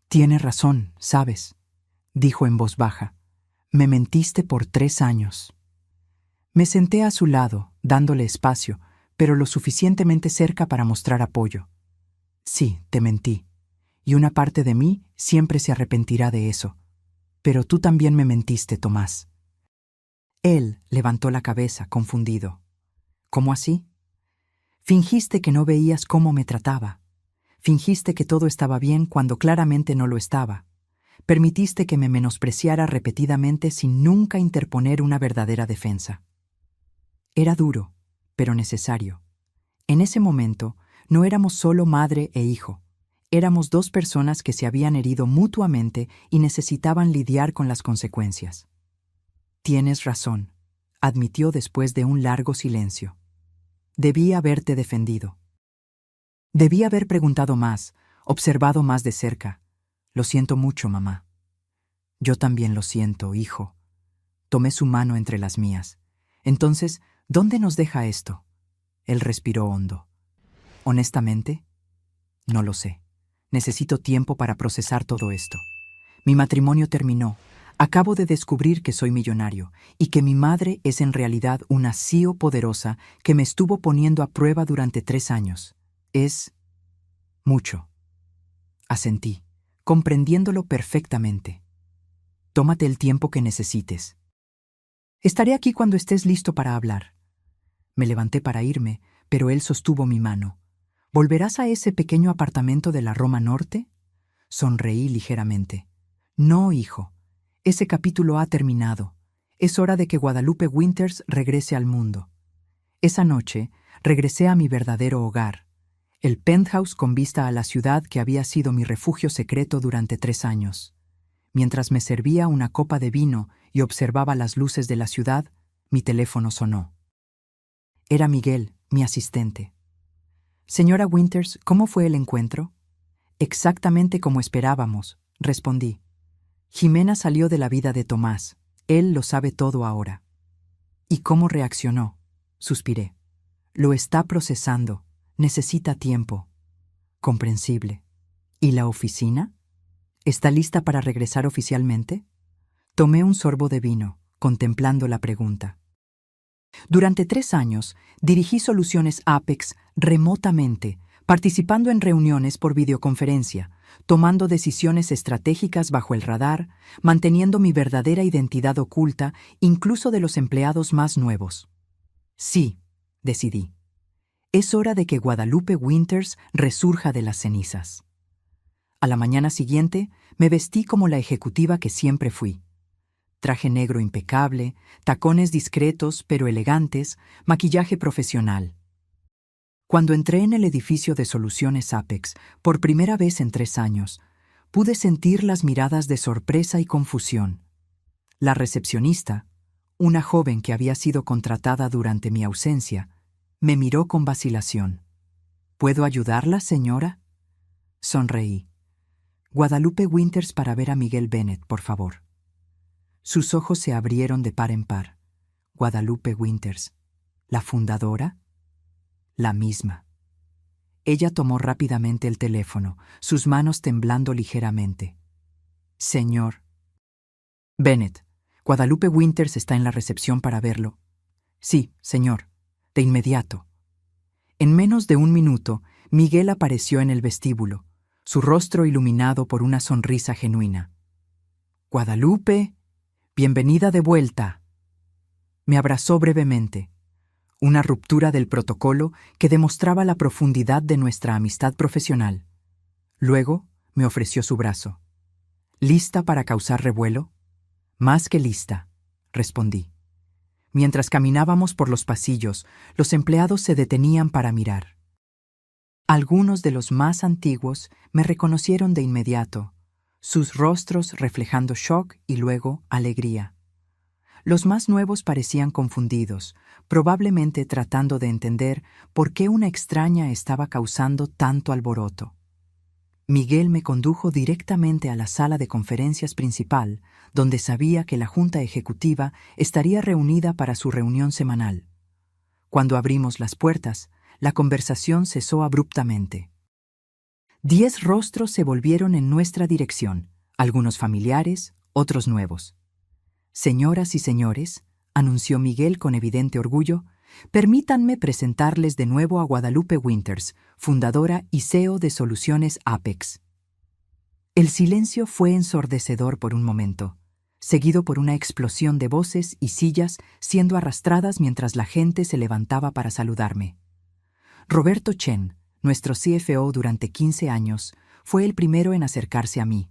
«Tienes razón, ¿sabes?», dijo en voz baja. «Me mentiste por 3 años». Me senté a su lado, dándole espacio, pero lo suficientemente cerca para mostrar apoyo. «Sí, te mentí, y una parte de mí siempre se arrepentirá de eso. Pero tú también me mentiste, Tomás». Él levantó la cabeza, confundido. «¿Cómo así?» «Fingiste que no veías cómo me trataba. Fingiste que todo estaba bien cuando claramente no lo estaba. Permitiste que me menospreciara repetidamente sin nunca interponer una verdadera defensa». Era duro, pero necesario. En ese momento, no éramos solo madre e hijo. Éramos 2 personas que se habían herido mutuamente y necesitaban lidiar con las consecuencias. «Tienes razón», admitió después de un largo silencio. «Debí haberte defendido. Debí haber preguntado más, observado más de cerca. Lo siento mucho, mamá». «Yo también lo siento, hijo». Tomé su mano entre las mías. «Entonces, ¿Dónde nos deja esto? Él respiró hondo. Honestamente, no lo sé. Necesito tiempo para procesar todo esto. Mi matrimonio terminó. Acabo de descubrir que soy millonario y que mi madre es en realidad una CEO poderosa que me estuvo poniendo a prueba durante 3 años. Es mucho. Asentí, comprendiéndolo perfectamente. Tómate el tiempo que necesites. Estaré aquí cuando estés listo para hablar. Me levanté para irme, pero él sostuvo mi mano. ¿Volverás a ese pequeño apartamento de la Roma Norte? Sonreí ligeramente. No, hijo. Ese capítulo ha terminado. Es hora de que Guadalupe Winters regrese al mundo. Esa noche, regresé a mi verdadero hogar, el penthouse con vista a la ciudad que había sido mi refugio secreto durante 3 años. Mientras me servía una copa de vino y observaba las luces de la ciudad, mi teléfono sonó. Era Miguel, mi asistente. Señora Winters, ¿cómo fue el encuentro? Exactamente como esperábamos, respondí. Jimena salió de la vida de Tomás. Él lo sabe todo ahora. ¿Y cómo reaccionó? Suspiré. Lo está procesando. Necesita tiempo. Comprensible. ¿Y la oficina? ¿Está lista para regresar oficialmente? Tomé un sorbo de vino, contemplando la pregunta. Durante 3 años, dirigí soluciones Apex remotamente, participando en reuniones por videoconferencia, tomando decisiones estratégicas bajo el radar, manteniendo mi verdadera identidad oculta, incluso de los empleados más nuevos. Sí, decidí. Es hora de que Guadalupe Winters resurja de las cenizas. A la mañana siguiente, me vestí como la ejecutiva que siempre fui. Traje negro impecable, tacones discretos pero elegantes, maquillaje profesional. Cuando entré en el edificio de Soluciones Apex, por primera vez en 3 años, pude sentir las miradas de sorpresa y confusión. La recepcionista, una joven que había sido contratada durante mi ausencia, me miró con vacilación. ¿Puedo ayudarla, señora? Sonreí. Guadalupe Winters para ver a Miguel Bennett, por favor. Sus ojos se abrieron de par en par. Guadalupe Winters, ¿la fundadora? La misma. Ella tomó rápidamente el teléfono, sus manos temblando ligeramente. Señor Bennett, Guadalupe Winters está en la recepción para verlo. Sí, señor, de inmediato. En menos de 1 minuto, Miguel apareció en el vestíbulo, su rostro iluminado por una sonrisa genuina. Guadalupe, bienvenida de vuelta. Me abrazó brevemente, una ruptura del protocolo que demostraba la profundidad de nuestra amistad profesional. Luego me ofreció su brazo. ¿Lista para causar revuelo? Más que lista, respondí. Mientras caminábamos por los pasillos, los empleados se detenían para mirar. Algunos de los más antiguos me reconocieron de inmediato, sus rostros reflejando shock y luego alegría. Los más nuevos parecían confundidos, probablemente tratando de entender por qué una extraña estaba causando tanto alboroto. Miguel me condujo directamente a la sala de conferencias principal, donde sabía que la Junta Ejecutiva estaría reunida para su reunión semanal. Cuando abrimos las puertas, la conversación cesó abruptamente. 10 rostros se volvieron en nuestra dirección, algunos familiares, otros nuevos. Señoras y señores, anunció Miguel con evidente orgullo, permítanme presentarles de nuevo a Guadalupe Winters, fundadora y CEO de Soluciones Apex. El silencio fue ensordecedor por un momento, seguido por una explosión de voces y sillas siendo arrastradas mientras la gente se levantaba para saludarme. Roberto Chen, nuestro CFO durante 15 años, fue el primero en acercarse a mí.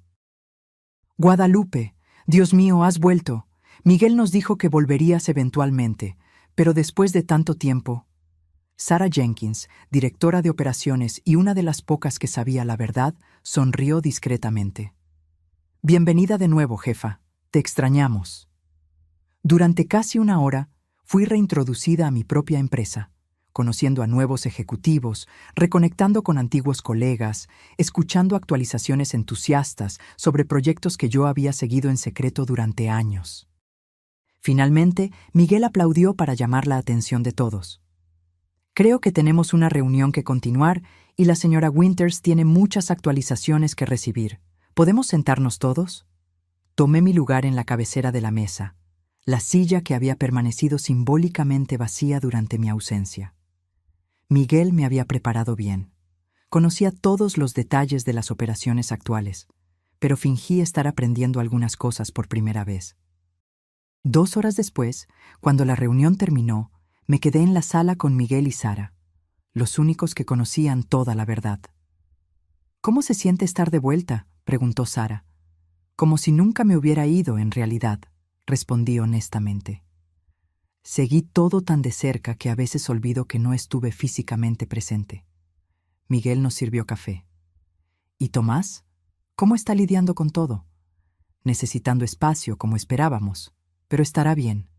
Guadalupe, Dios mío, has vuelto. Miguel nos dijo que volverías eventualmente, pero después de tanto tiempo. Sarah Jenkins, directora de operaciones y una de las pocas que sabía la verdad, sonrió discretamente. Bienvenida de nuevo, jefa. Te extrañamos. Durante casi 1 hora, fui reintroducida a mi propia empresa, conociendo a nuevos ejecutivos, reconectando con antiguos colegas, escuchando actualizaciones entusiastas sobre proyectos que yo había seguido en secreto durante años. Finalmente, Miguel aplaudió para llamar la atención de todos. Creo que tenemos una reunión que continuar y la señora Winters tiene muchas actualizaciones que recibir. ¿Podemos sentarnos todos? Tomé mi lugar en la cabecera de la mesa, la silla que había permanecido simbólicamente vacía durante mi ausencia. Miguel me había preparado bien. Conocía todos los detalles de las operaciones actuales, pero fingí estar aprendiendo algunas cosas por primera vez. 2 horas después, cuando la reunión terminó, me quedé en la sala con Miguel y Sara, los únicos que conocían toda la verdad. «¿Cómo se siente estar de vuelta?», preguntó Sara. «Como si nunca me hubiera ido, en realidad», respondí honestamente. Seguí todo tan de cerca que a veces olvido que no estuve físicamente presente. Miguel nos sirvió café. «¿Y Tomás? ¿Cómo está lidiando con todo?» «Necesitando espacio, como esperábamos, pero estará bien.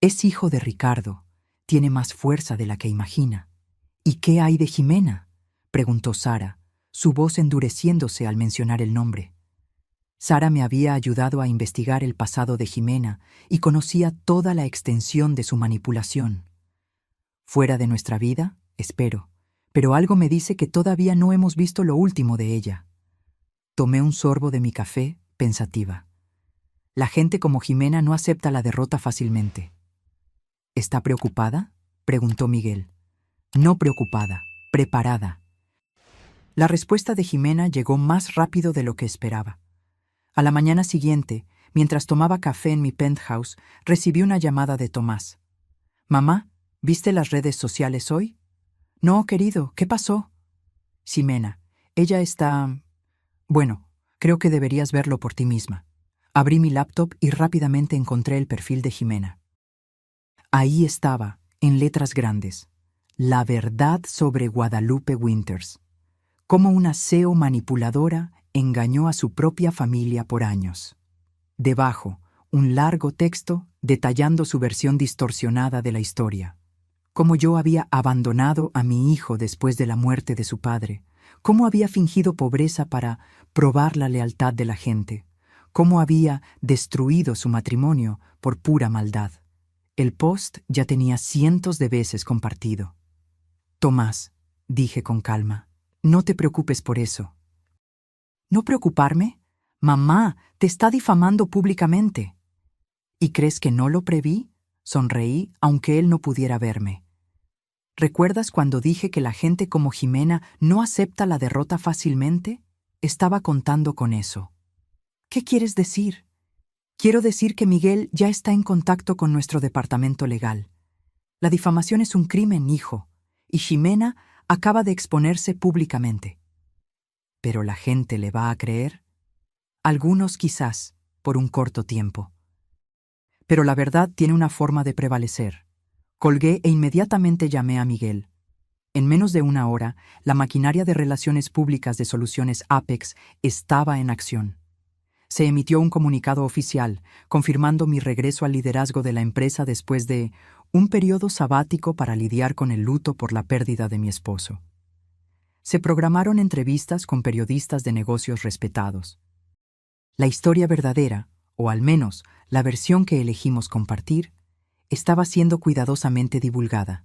Es hijo de Ricardo. Tiene más fuerza de la que imagina». «¿Y qué hay de Jimena?», preguntó Sara, su voz endureciéndose al mencionar el nombre. Sara me había ayudado a investigar el pasado de Jimena y conocía toda la extensión de su manipulación. «Fuera de nuestra vida, espero, pero algo me dice que todavía no hemos visto lo último de ella». Tomé un sorbo de mi café, pensativa. La gente como Jimena no acepta la derrota fácilmente. «¿Está preocupada?», preguntó Miguel. «No preocupada, preparada». La respuesta de Jimena llegó más rápido de lo que esperaba. A la mañana siguiente, mientras tomaba café en mi penthouse, recibí una llamada de Tomás. «Mamá, ¿viste las redes sociales hoy?». «No, querido, ¿qué pasó?». «Ximena, ella está... Bueno, creo que deberías verlo por ti misma». Abrí mi laptop y rápidamente encontré el perfil de Jimena. Ahí estaba, en letras grandes: «La verdad sobre Guadalupe Winters. Cómo una CEO manipuladora engañó a su propia familia por años». Debajo, un largo texto detallando su versión distorsionada de la historia. Cómo yo había abandonado a mi hijo después de la muerte de su padre. Cómo había fingido pobreza para probar la lealtad de la gente. Cómo había destruido su matrimonio por pura maldad. El post ya tenía cientos de veces compartido. «Tomás», dije con calma, «no te preocupes por eso». «¿No preocuparme? Mamá, te está difamando públicamente». «¿Y crees que no lo preví?», sonreí, aunque él no pudiera verme. «¿Recuerdas cuando dije que la gente como Jimena no acepta la derrota fácilmente? Estaba contando con eso». «¿Qué quieres decir?». «Quiero decir que Miguel ya está en contacto con nuestro departamento legal. La difamación es un crimen, hijo, y Ximena acaba de exponerse públicamente». «¿Pero la gente le va a creer?». «Algunos quizás, por un corto tiempo. Pero la verdad tiene una forma de prevalecer». Colgué e inmediatamente llamé a Miguel. En menos de 1 hora, la maquinaria de relaciones públicas de Soluciones Apex estaba en acción. Se emitió un comunicado oficial confirmando mi regreso al liderazgo de la empresa después de un periodo sabático para lidiar con el luto por la pérdida de mi esposo. Se programaron entrevistas con periodistas de negocios respetados. La historia verdadera, o al menos la versión que elegimos compartir, estaba siendo cuidadosamente divulgada.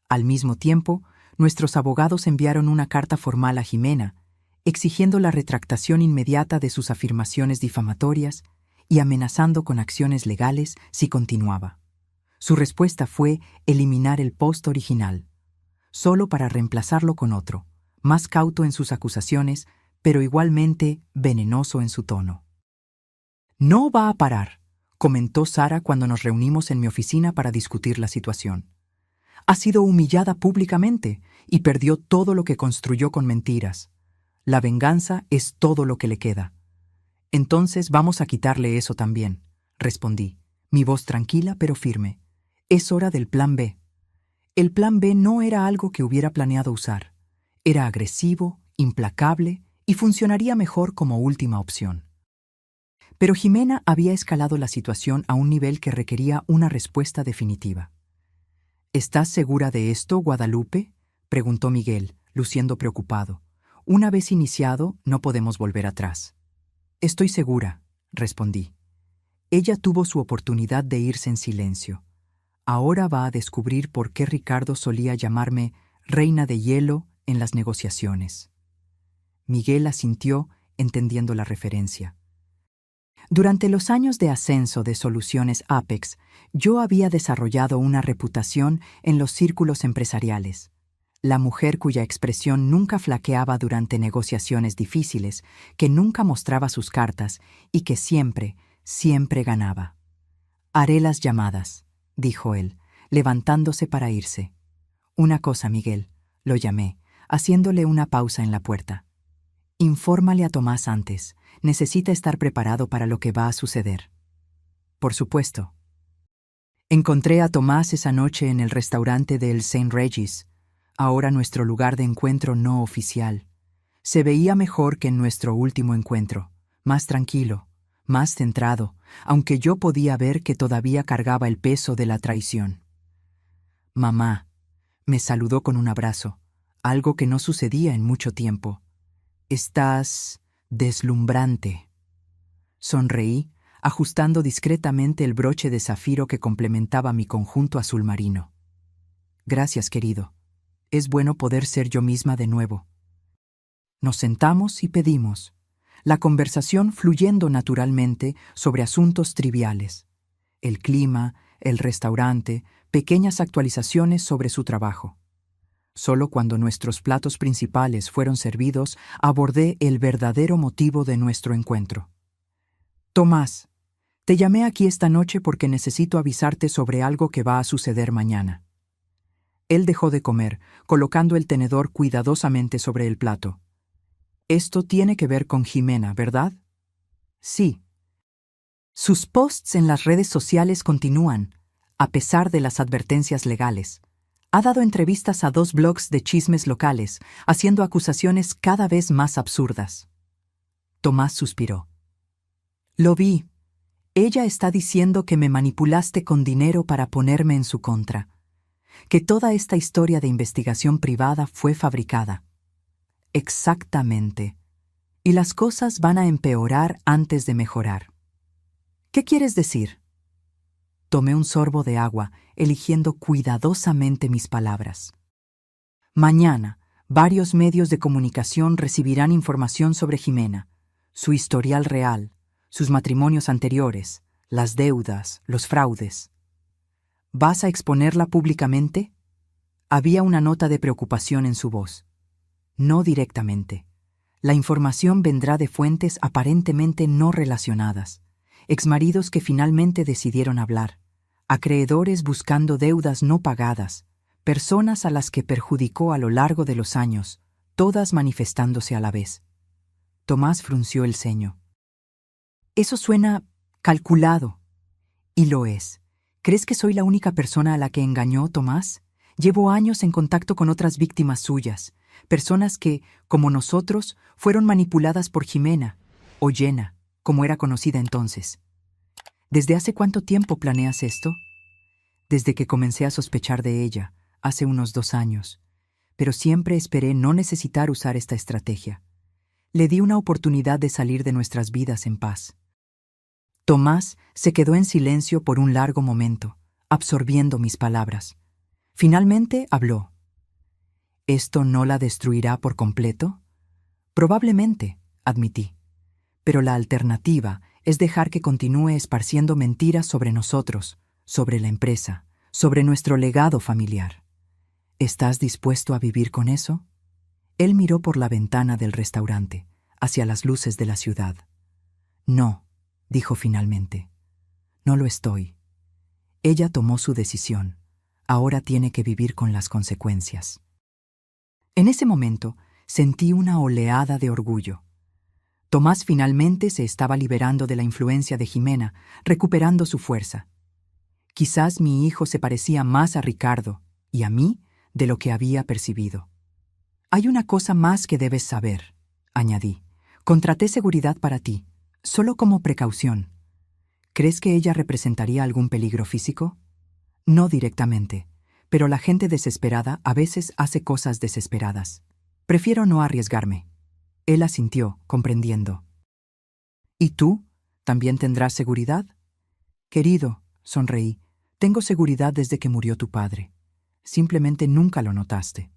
Al mismo tiempo, nuestros abogados enviaron una carta formal a Jimena, exigiendo la retractación inmediata de sus afirmaciones difamatorias y amenazando con acciones legales si continuaba. Su respuesta fue eliminar el post original, solo para reemplazarlo con otro, más cauto en sus acusaciones, pero igualmente venenoso en su tono. «No va a parar», comentó Sara cuando nos reunimos en mi oficina para discutir la situación. «Ha sido humillada públicamente y perdió todo lo que construyó con mentiras. La venganza es todo lo que le queda». «Entonces vamos a quitarle eso también», respondí, mi voz tranquila pero firme. «Es hora del plan B». El plan B no era algo que hubiera planeado usar. Era agresivo, implacable y funcionaría mejor como última opción. Pero Jimena había escalado la situación a un nivel que requería una respuesta definitiva. «¿Estás segura de esto, Guadalupe?», preguntó Miguel, luciendo preocupado. «Una vez iniciado, no podemos volver atrás». «Estoy segura», respondí. Ella tuvo su oportunidad de irse en silencio. Ahora va a descubrir por qué Ricardo solía llamarme Reina de Hielo en las negociaciones. Miguel asintió, entendiendo la referencia. Durante los años de ascenso de Soluciones Apex, yo había desarrollado una reputación en los círculos empresariales. La mujer cuya expresión nunca flaqueaba durante negociaciones difíciles, que nunca mostraba sus cartas y que siempre, siempre ganaba. «Haré las llamadas», dijo él, levantándose para irse. «Una cosa, Miguel», lo llamé, haciéndole una pausa en la puerta. «Infórmale a Tomás antes. Necesita estar preparado para lo que va a suceder». «Por supuesto». Encontré a Tomás esa noche en el restaurante del St. Regis, ahora nuestro lugar de encuentro no oficial. Se veía mejor que en nuestro último encuentro, más tranquilo, más centrado, aunque yo podía ver que todavía cargaba el peso de la traición. «Mamá», me saludó con un abrazo, algo que no sucedía en mucho tiempo. «Estás deslumbrante». Sonreí, ajustando discretamente el broche de zafiro que complementaba mi conjunto azul marino. «Gracias, querido. Es bueno poder ser yo misma de nuevo». Nos sentamos y pedimos, la conversación fluyendo naturalmente sobre asuntos triviales. El clima, el restaurante, pequeñas actualizaciones sobre su trabajo. Solo cuando nuestros platos principales fueron servidos, abordé el verdadero motivo de nuestro encuentro. «Tomás, te llamé aquí esta noche porque necesito avisarte sobre algo que va a suceder mañana». Él dejó de comer, colocando el tenedor cuidadosamente sobre el plato. «Esto tiene que ver con Jimena, ¿verdad?» «Sí». Sus posts en las redes sociales continúan, a pesar de las advertencias legales. Ha dado entrevistas a 2 blogs de chismes locales, haciendo acusaciones cada vez más absurdas. Tomás suspiró. «Lo vi. Ella está diciendo que me manipulaste con dinero para ponerme en su contra. Que toda esta historia de investigación privada fue fabricada». «Exactamente. Y las cosas van a empeorar antes de mejorar». «¿Qué quieres decir?» Tomé un sorbo de agua, eligiendo cuidadosamente mis palabras. «Mañana, varios medios de comunicación recibirán información sobre Jimena, su historial real, sus matrimonios anteriores, las deudas, los fraudes». «¿Vas a exponerla públicamente?» Había una nota de preocupación en su voz. «No directamente. La información vendrá de fuentes aparentemente no relacionadas, exmaridos que finalmente decidieron hablar, acreedores buscando deudas no pagadas, personas a las que perjudicó a lo largo de los años, todas manifestándose a la vez». Tomás frunció el ceño. «Eso suena calculado». «Y lo es. ¿Crees que soy la única persona a la que engañó Tomás? Llevo años en contacto con otras víctimas suyas, personas que, como nosotros, fueron manipuladas por Jimena, o Jenna, como era conocida entonces». «¿Desde hace cuánto tiempo planeas esto?» «Desde que comencé a sospechar de ella, hace unos 2 años. Pero siempre esperé no necesitar usar esta estrategia. Le di una oportunidad de salir de nuestras vidas en paz». Tomás se quedó en silencio por un largo momento, absorbiendo mis palabras. Finalmente habló. «¿Esto no la destruirá por completo?» «Probablemente», admití. «Pero la alternativa es dejar que continúe esparciendo mentiras sobre nosotros, sobre la empresa, sobre nuestro legado familiar. ¿Estás dispuesto a vivir con eso?» Él miró por la ventana del restaurante, hacia las luces de la ciudad. «No», dijo finalmente. «No lo estoy. Ella tomó su decisión. Ahora tiene que vivir con las consecuencias». En ese momento sentí una oleada de orgullo. Tomás finalmente se estaba liberando de la influencia de Jimena, recuperando su fuerza. Quizás mi hijo se parecía más a Ricardo y a mí de lo que había percibido. «Hay una cosa más que debes saber», añadí. «Contraté seguridad para ti, solo como precaución. ¿Crees que ella representaría algún peligro físico?» «No directamente, pero la gente desesperada a veces hace cosas desesperadas. Prefiero no arriesgarme». Él asintió, comprendiendo. «¿Y tú? ¿También tendrás seguridad?» Querido, sonreí, tengo seguridad desde que murió tu padre. Simplemente nunca lo notaste.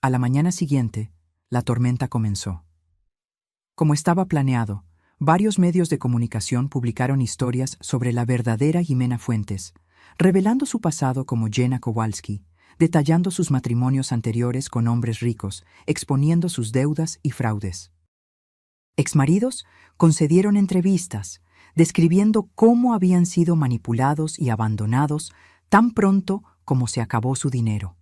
A la mañana siguiente, la tormenta comenzó. Como estaba planeado, varios medios de comunicación publicaron historias sobre la verdadera Jimena Fuentes, revelando su pasado como Jenna Kowalski, detallando sus matrimonios anteriores con hombres ricos, exponiendo sus deudas y fraudes. Exmaridos concedieron entrevistas, describiendo cómo habían sido manipulados y abandonados tan pronto como se acabó su dinero.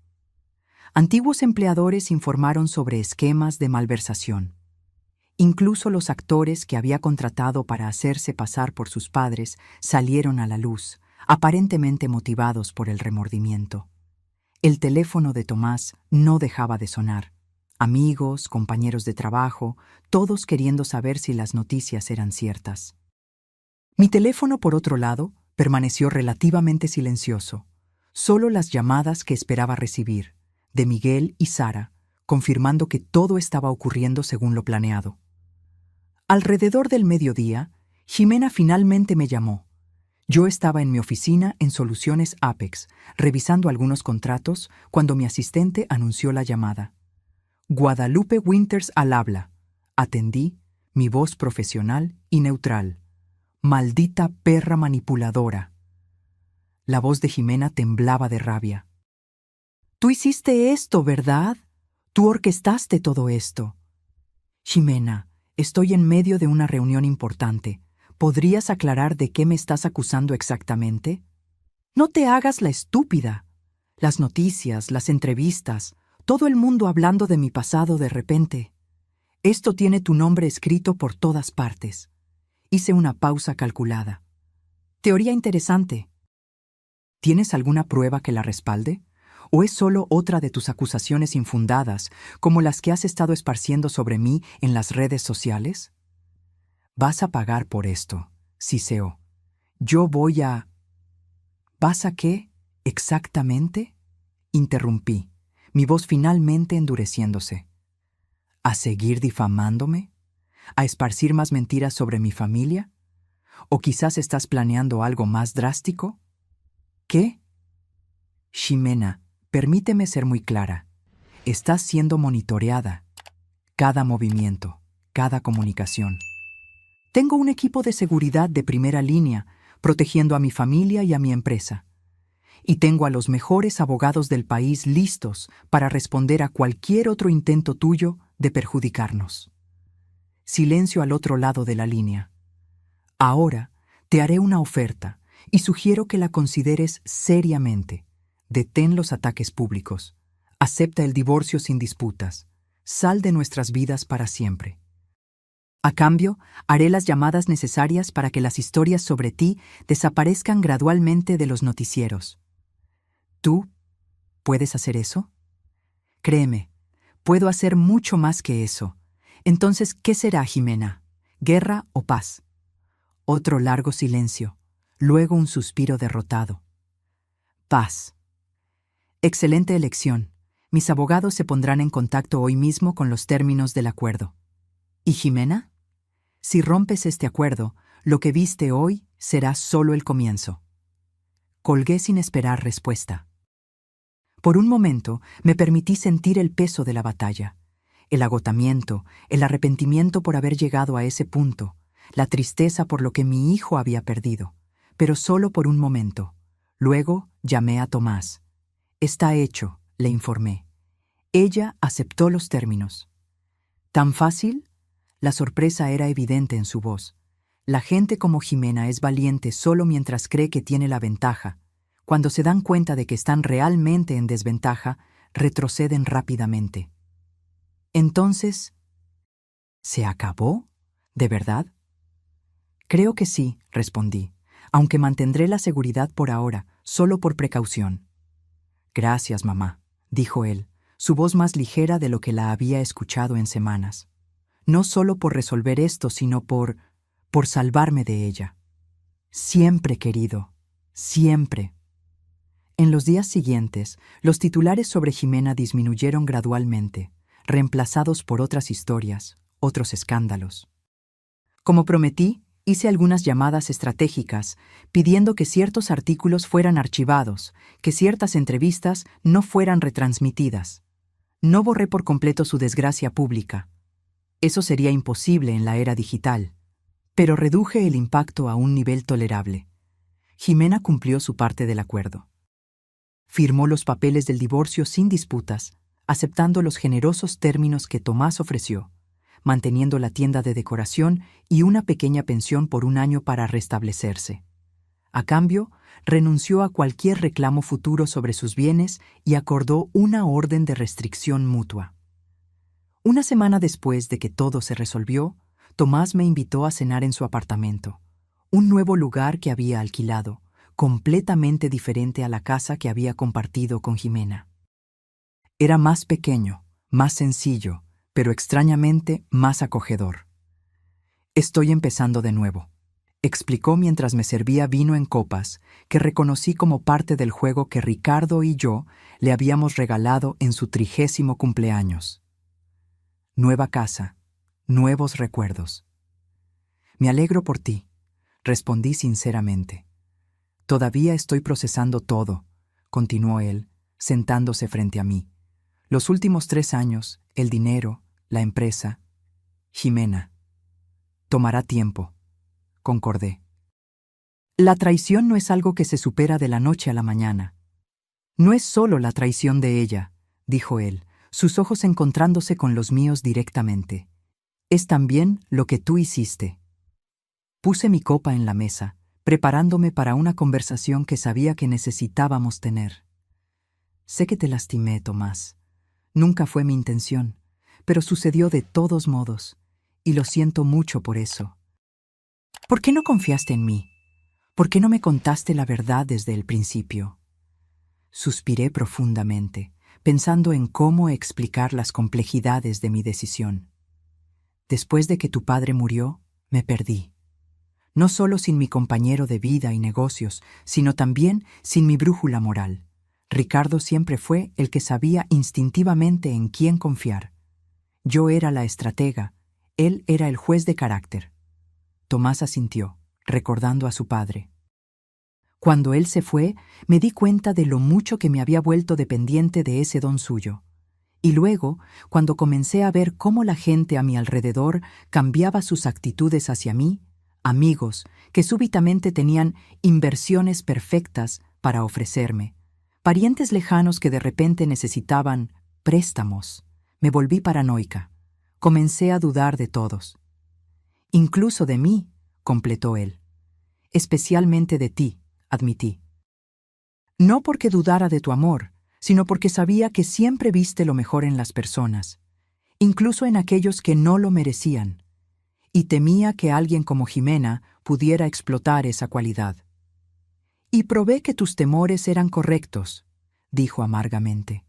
Antiguos empleadores informaron sobre esquemas de malversación. Incluso los actores que había contratado para hacerse pasar por sus padres salieron a la luz, aparentemente motivados por el remordimiento. El teléfono de Tomás no dejaba de sonar. Amigos, compañeros de trabajo, todos queriendo saber si las noticias eran ciertas. Mi teléfono, por otro lado, permaneció relativamente silencioso. Solo las llamadas que esperaba recibir, de Miguel y Sara, confirmando que todo estaba ocurriendo según lo planeado. Alrededor del mediodía, Jimena finalmente me llamó. Yo estaba en mi oficina en Soluciones Apex, revisando algunos contratos, cuando mi asistente anunció la llamada. Guadalupe Winters al habla. Atendí, mi voz profesional y neutral. Maldita perra manipuladora. La voz de Jimena temblaba de rabia. Tú hiciste esto, ¿verdad? Tú orquestaste todo esto. Jimena, estoy en medio de una reunión importante. ¿Podrías aclarar de qué me estás acusando exactamente? No te hagas la estúpida. Las noticias, las entrevistas, todo el mundo hablando de mi pasado de repente. Esto tiene tu nombre escrito por todas partes. Hice una pausa calculada. Teoría interesante. ¿Tienes alguna prueba que la respalde? ¿O es solo otra de tus acusaciones infundadas, como las que has estado esparciendo sobre mí en las redes sociales? Vas a pagar por esto, Ciseo. Yo voy a... ¿Vas a qué? ¿Exactamente? Interrumpí, mi voz finalmente endureciéndose. ¿A seguir difamándome? ¿A esparcir más mentiras sobre mi familia? ¿O quizás estás planeando algo más drástico? ¿Qué? Ximena, permíteme ser muy clara. Estás siendo monitoreada. Cada movimiento, cada comunicación. Tengo un equipo de seguridad de primera línea, protegiendo a mi familia y a mi empresa. Y tengo a los mejores abogados del país listos para responder a cualquier otro intento tuyo de perjudicarnos. Silencio al otro lado de la línea. Ahora te haré una oferta y sugiero que la consideres seriamente. Detén los ataques públicos. Acepta el divorcio sin disputas. Sal de nuestras vidas para siempre. A cambio, haré las llamadas necesarias para que las historias sobre ti desaparezcan gradualmente de los noticieros. ¿Tú puedes hacer eso? Créeme, puedo hacer mucho más que eso. Entonces, ¿qué será, Jimena? ¿Guerra o paz? Otro largo silencio, luego un suspiro derrotado. Paz. Excelente elección. Mis abogados se pondrán en contacto hoy mismo con los términos del acuerdo. ¿Y Jimena? Si rompes este acuerdo, lo que viste hoy será solo el comienzo. Colgué sin esperar respuesta. Por un momento me permití sentir el peso de la batalla, el agotamiento, el arrepentimiento por haber llegado a ese punto, la tristeza por lo que mi hijo había perdido, pero solo por un momento. Luego llamé a Tomás. Está hecho, le informé. Ella aceptó los términos. ¿Tan fácil? La sorpresa era evidente en su voz. La gente como Jimena es valiente solo mientras cree que tiene la ventaja. Cuando se dan cuenta de que están realmente en desventaja, retroceden rápidamente. Entonces, ¿se acabó? ¿De verdad? Creo que sí, respondí, aunque mantendré la seguridad por ahora, solo por precaución. Gracias, mamá, dijo él, su voz más ligera de lo que la había escuchado en semanas. No solo por resolver esto, sino por salvarme de ella. Siempre, querido, siempre. En los días siguientes, los titulares sobre Jimena disminuyeron gradualmente, reemplazados por otras historias, otros escándalos. Como prometí, Hice algunas llamadas estratégicas, pidiendo que ciertos artículos fueran archivados, que ciertas entrevistas no fueran retransmitidas. No borré por completo su desgracia pública. Eso sería imposible en la era digital, pero reduje el impacto a un nivel tolerable. Jimena cumplió su parte del acuerdo. Firmó los papeles del divorcio sin disputas, aceptando los generosos términos que Tomás ofreció, manteniendo la tienda de decoración y una pequeña pensión por un año para restablecerse. A cambio, renunció a cualquier reclamo futuro sobre sus bienes y acordó una orden de restricción mutua. Una semana después de que todo se resolvió, Tomás me invitó a cenar en su apartamento, un nuevo lugar que había alquilado, completamente diferente a la casa que había compartido con Jimena. Era más pequeño, más sencillo, pero extrañamente más acogedor. «Estoy empezando de nuevo», explicó mientras me servía vino en copas, que reconocí como parte del juego que Ricardo y yo le habíamos regalado en su 30º cumpleaños. «Nueva casa, nuevos recuerdos». «Me alegro por ti», respondí sinceramente. «Todavía estoy procesando todo», continuó él, sentándose frente a mí. «Los últimos 3 años, el dinero, la empresa. Jimena. Tomará tiempo», concordé. «La traición no es algo que se supera de la noche a la mañana». «No es solo la traición de ella», dijo él, sus ojos encontrándose con los míos directamente. «Es también lo que tú hiciste». Puse mi copa en la mesa, preparándome para una conversación que sabía que necesitábamos tener. «Sé que te lastimé, Tomás. Nunca fue mi intención, pero sucedió de todos modos, y lo siento mucho por eso. ¿Por qué no confiaste en mí? ¿Por qué no me contaste la verdad desde el principio?» Suspiré profundamente, pensando en cómo explicar las complejidades de mi decisión. «Después de que tu padre murió, me perdí. No solo sin mi compañero de vida y negocios, sino también sin mi brújula moral. Ricardo siempre fue el que sabía instintivamente en quién confiar. Yo era la estratega, él era el juez de carácter». Tomás asintió, recordando a su padre. Cuando él se fue, me di cuenta de lo mucho que me había vuelto dependiente de ese don suyo. Y luego, cuando comencé a ver cómo la gente a mi alrededor cambiaba sus actitudes hacia mí, amigos que súbitamente tenían inversiones perfectas para ofrecerme, parientes lejanos que de repente necesitaban préstamos, me volví paranoica. Comencé a dudar de todos. «Incluso de mí», completó él. «Especialmente de ti», admití. «No porque dudara de tu amor, sino porque sabía que siempre viste lo mejor en las personas, incluso en aquellos que no lo merecían, y temía que alguien como Jimena pudiera explotar esa cualidad». «Y probé que tus temores eran correctos», dijo amargamente.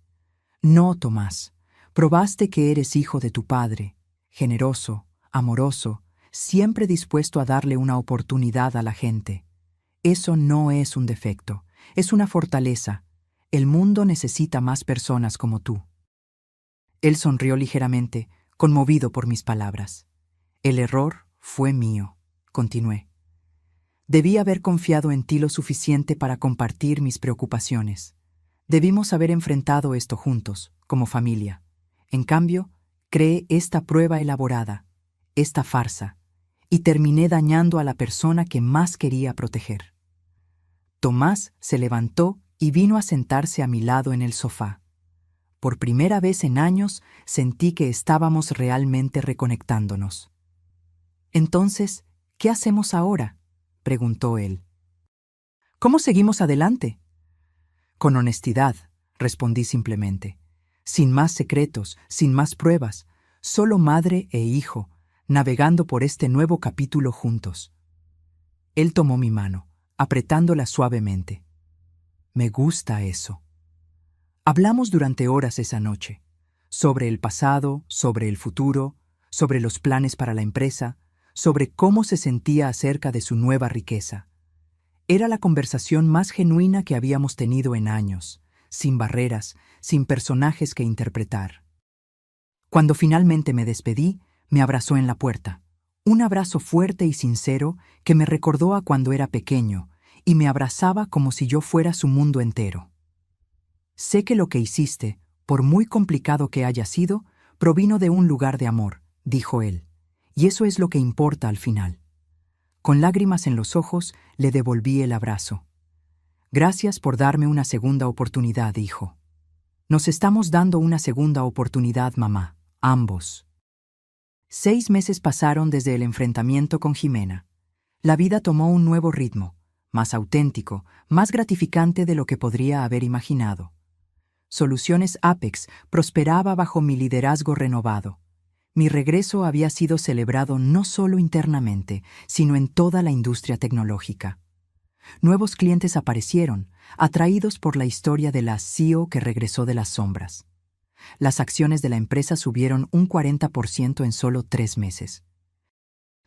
«No, Tomás, probaste que eres hijo de tu padre, generoso, amoroso, siempre dispuesto a darle una oportunidad a la gente. Eso no es un defecto, es una fortaleza. El mundo necesita más personas como tú». Él sonrió ligeramente, conmovido por mis palabras. «El error fue mío», continué. «Debí haber confiado en ti lo suficiente para compartir mis preocupaciones. Debimos haber enfrentado esto juntos, como familia. En cambio, creé esta prueba elaborada, esta farsa, y terminé dañando a la persona que más quería proteger». Tomás se levantó y vino a sentarse a mi lado en el sofá. Por primera vez en años sentí que estábamos realmente reconectándonos. «Entonces, ¿qué hacemos ahora?», preguntó él. «¿Cómo seguimos adelante?». «Con honestidad», respondí simplemente. «Sin más secretos, sin más pruebas, solo madre e hijo, navegando por este nuevo capítulo juntos». Él tomó mi mano, apretándola suavemente. «Me gusta eso». Hablamos durante horas esa noche, sobre el pasado, sobre el futuro, sobre los planes para la empresa, sobre cómo se sentía acerca de su nueva riqueza. Era la conversación más genuina que habíamos tenido en años, sin barreras, sin personajes que interpretar. Cuando finalmente me despedí, me abrazó en la puerta, Un abrazo fuerte y sincero que me recordó a cuando era pequeño y me abrazaba como si yo fuera su mundo entero. Sé que lo que hiciste, por muy complicado que haya sido, provino de un lugar de amor, dijo él, y eso es lo que importa al final. Con lágrimas en los ojos, le devolví el abrazo. Gracias por darme una segunda oportunidad, hijo. Nos estamos dando una segunda oportunidad, mamá, ambos. 6 meses pasaron desde el enfrentamiento con Jimena. La vida tomó un nuevo ritmo, más auténtico, más gratificante de lo que podría haber imaginado. Soluciones Apex prosperaba bajo mi liderazgo renovado. Mi regreso había sido celebrado no solo internamente, sino en toda la industria tecnológica. Nuevos clientes aparecieron, atraídos por la historia de la CEO que regresó de las sombras. Las acciones de la empresa subieron un 40% en solo 3 meses.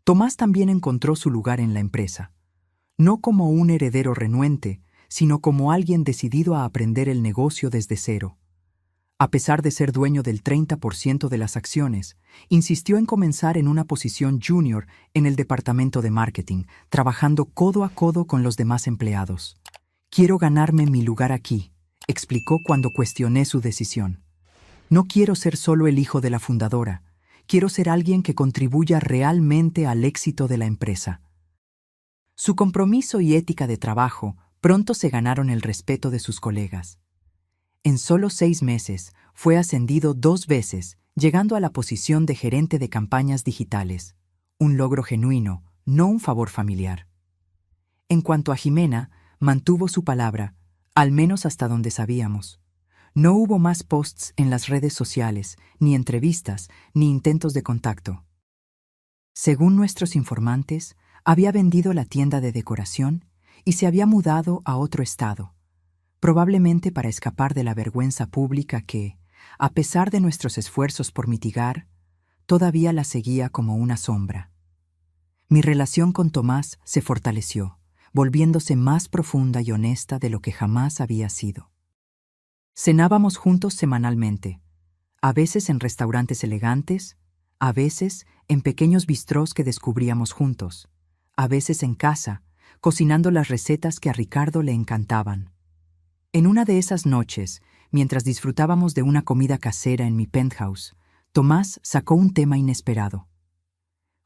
Tomás también encontró su lugar en la empresa, no como un heredero renuente, sino como alguien decidido a aprender el negocio desde cero. A pesar de ser dueño del 30% de las acciones, insistió en comenzar en una posición junior en el departamento de marketing, trabajando codo a codo con los demás empleados. «Quiero ganarme mi lugar aquí», explicó cuando cuestioné su decisión. «No quiero ser solo el hijo de la fundadora, quiero ser alguien que contribuya realmente al éxito de la empresa». Su compromiso y ética de trabajo pronto se ganaron el respeto de sus colegas. En solo 6 meses, fue ascendido 2 veces, llegando a la posición de gerente de campañas digitales. Un logro genuino, no un favor familiar. En cuanto a Jimena, mantuvo su palabra, al menos hasta donde sabíamos. No hubo más posts en las redes sociales, ni entrevistas, ni intentos de contacto. Según nuestros informantes, había vendido la tienda de decoración y se había mudado a otro estado, probablemente para escapar de la vergüenza pública que, a pesar de nuestros esfuerzos por mitigar, todavía la seguía como una sombra. Mi relación con Tomás se fortaleció, volviéndose más profunda y honesta de lo que jamás había sido. Cenábamos juntos semanalmente, a veces en restaurantes elegantes, a veces en pequeños bistrós que descubríamos juntos, a veces en casa, cocinando las recetas que a Ricardo le encantaban. En una de esas noches, mientras disfrutábamos de una comida casera en mi penthouse, Tomás sacó un tema inesperado.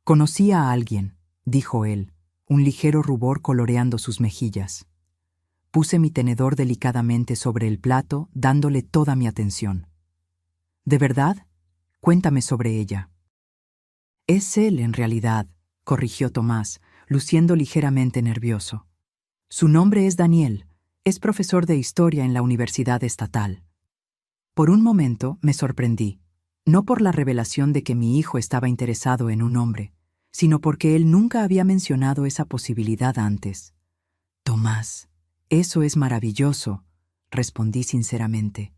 «Conocí a alguien», dijo él, un ligero rubor coloreando sus mejillas. Puse mi tenedor delicadamente sobre el plato, dándole toda mi atención. «¿De verdad? Cuéntame sobre ella». «Es él, en realidad», corrigió Tomás, luciendo ligeramente nervioso. «Su nombre es Daniel. Es profesor de historia en la Universidad Estatal». Por un momento me sorprendí, no por la revelación de que mi hijo estaba interesado en un hombre, sino porque él nunca había mencionado esa posibilidad antes. «Tomás, eso es maravilloso», respondí sinceramente.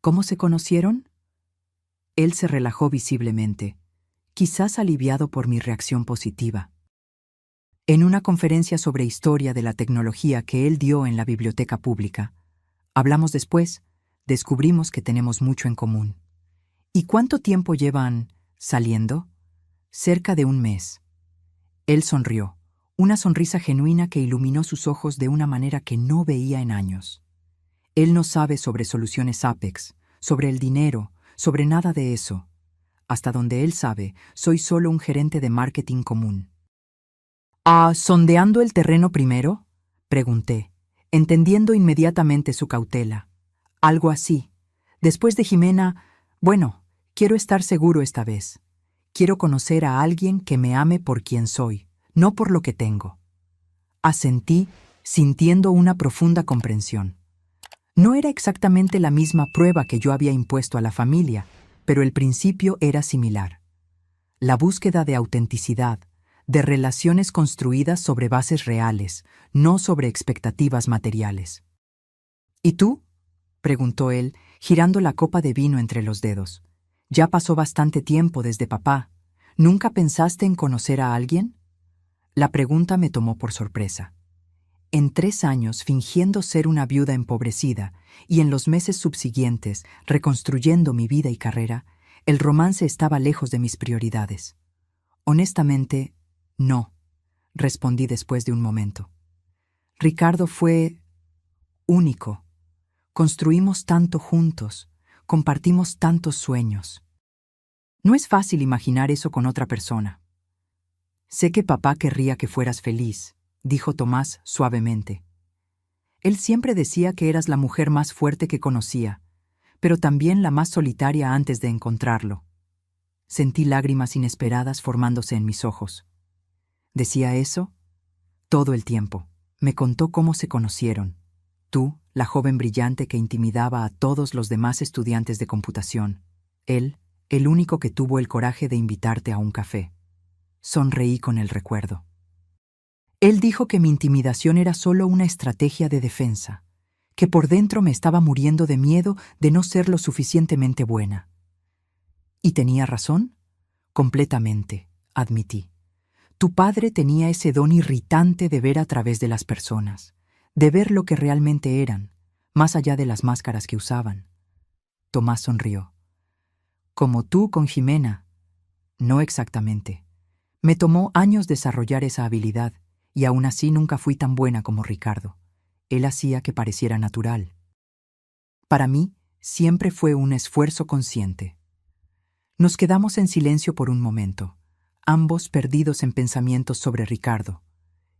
«¿Cómo se conocieron?» Él se relajó visiblemente, quizás aliviado por mi reacción positiva. En una conferencia sobre historia de la tecnología que él dio en la biblioteca pública. Hablamos después, descubrimos que tenemos mucho en común. ¿Y cuánto tiempo llevan saliendo? Cerca de 1 mes. Él sonrió, una sonrisa genuina que iluminó sus ojos de una manera que no veía en años. Él no sabe sobre soluciones Apex, sobre el dinero, sobre nada de eso. Hasta donde él sabe, soy solo un gerente de marketing común. ¿Sondeando el terreno primero?, pregunté, entendiendo inmediatamente su cautela. Algo así. Después de Jimena, bueno, quiero estar seguro esta vez. Quiero conocer a alguien que me ame por quien soy, no por lo que tengo. Asentí, sintiendo una profunda comprensión. No era exactamente la misma prueba que yo había impuesto a la familia, pero el principio era similar. La búsqueda de autenticidad, de relaciones construidas sobre bases reales, no sobre expectativas materiales. ¿Y tú?, preguntó él, girando la copa de vino entre los dedos. Ya pasó bastante tiempo desde papá. ¿Nunca pensaste en conocer a alguien? La pregunta me tomó por sorpresa. En 3 años fingiendo ser una viuda empobrecida y en los meses subsiguientes reconstruyendo mi vida y carrera, el romance estaba lejos de mis prioridades. Honestamente, no, respondí después de un momento. Ricardo fue único. Construimos tanto juntos, compartimos tantos sueños. No es fácil imaginar eso con otra persona. Sé que papá querría que fueras feliz, dijo Tomás suavemente. Él siempre decía que eras la mujer más fuerte que conocía, pero también la más solitaria antes de encontrarlo. Sentí lágrimas inesperadas formándose en mis ojos. ¿Decía eso? Todo el tiempo. Me contó cómo se conocieron. Tú, la joven brillante que intimidaba a todos los demás estudiantes de computación. Él, el único que tuvo el coraje de invitarte a un café. Sonreí con el recuerdo. Él dijo que mi intimidación era solo una estrategia de defensa, que por dentro me estaba muriendo de miedo de no ser lo suficientemente buena. ¿Y tenía razón? Completamente, admití. Tu padre tenía ese don irritante de ver a través de las personas, de ver lo que realmente eran, más allá de las máscaras que usaban. Tomás sonrió. Como tú con Jimena. No exactamente. Me tomó años desarrollar esa habilidad, y aún así nunca fui tan buena como Ricardo. Él hacía que pareciera natural. Para mí, siempre fue un esfuerzo consciente. Nos quedamos en silencio por un momento, ambos perdidos en pensamientos sobre Ricardo,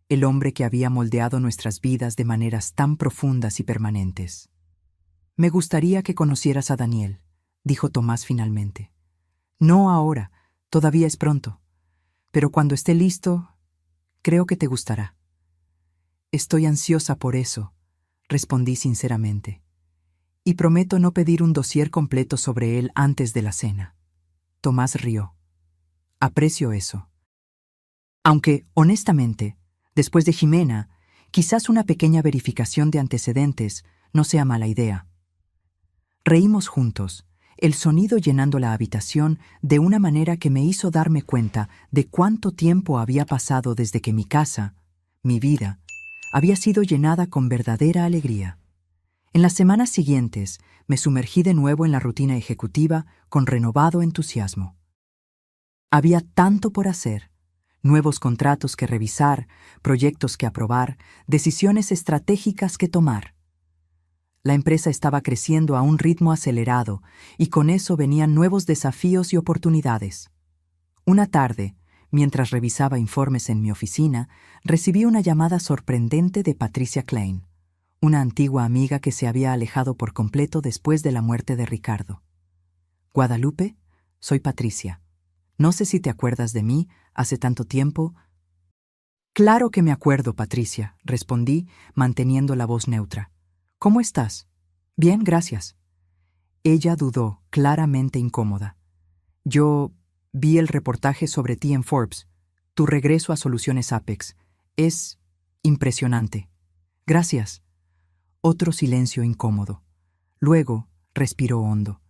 el hombre que había moldeado nuestras vidas de maneras tan profundas y permanentes. Me gustaría que conocieras a Daniel, dijo Tomás finalmente. No ahora, todavía es pronto, pero cuando esté listo, creo que te gustará. Estoy ansiosa por eso, respondí sinceramente, y prometo no pedir un dossier completo sobre él antes de la cena. Tomás rió. Aprecio eso. Aunque, honestamente, después de Jimena, quizás una pequeña verificación de antecedentes no sea mala idea. Reímos juntos, el sonido llenando la habitación de una manera que me hizo darme cuenta de cuánto tiempo había pasado desde que mi casa, mi vida, había sido llenada con verdadera alegría. En las semanas siguientes me sumergí de nuevo en la rutina ejecutiva con renovado entusiasmo. Había tanto por hacer, nuevos contratos que revisar, proyectos que aprobar, decisiones estratégicas que tomar. La empresa estaba creciendo a un ritmo acelerado y con eso venían nuevos desafíos y oportunidades. Una tarde, mientras revisaba informes en mi oficina, recibí una llamada sorprendente de Patricia Klein, una antigua amiga que se había alejado por completo después de la muerte de Ricardo. Guadalupe, soy Patricia. No sé si te acuerdas de mí, hace tanto tiempo. Claro que me acuerdo, Patricia, respondí, manteniendo la voz neutra. ¿Cómo estás? Bien, gracias. Ella dudó, claramente incómoda. Yo vi el reportaje sobre ti en Forbes. Tu regreso a Soluciones Apex. Es impresionante. Gracias. Otro silencio incómodo. Luego, respiró hondo.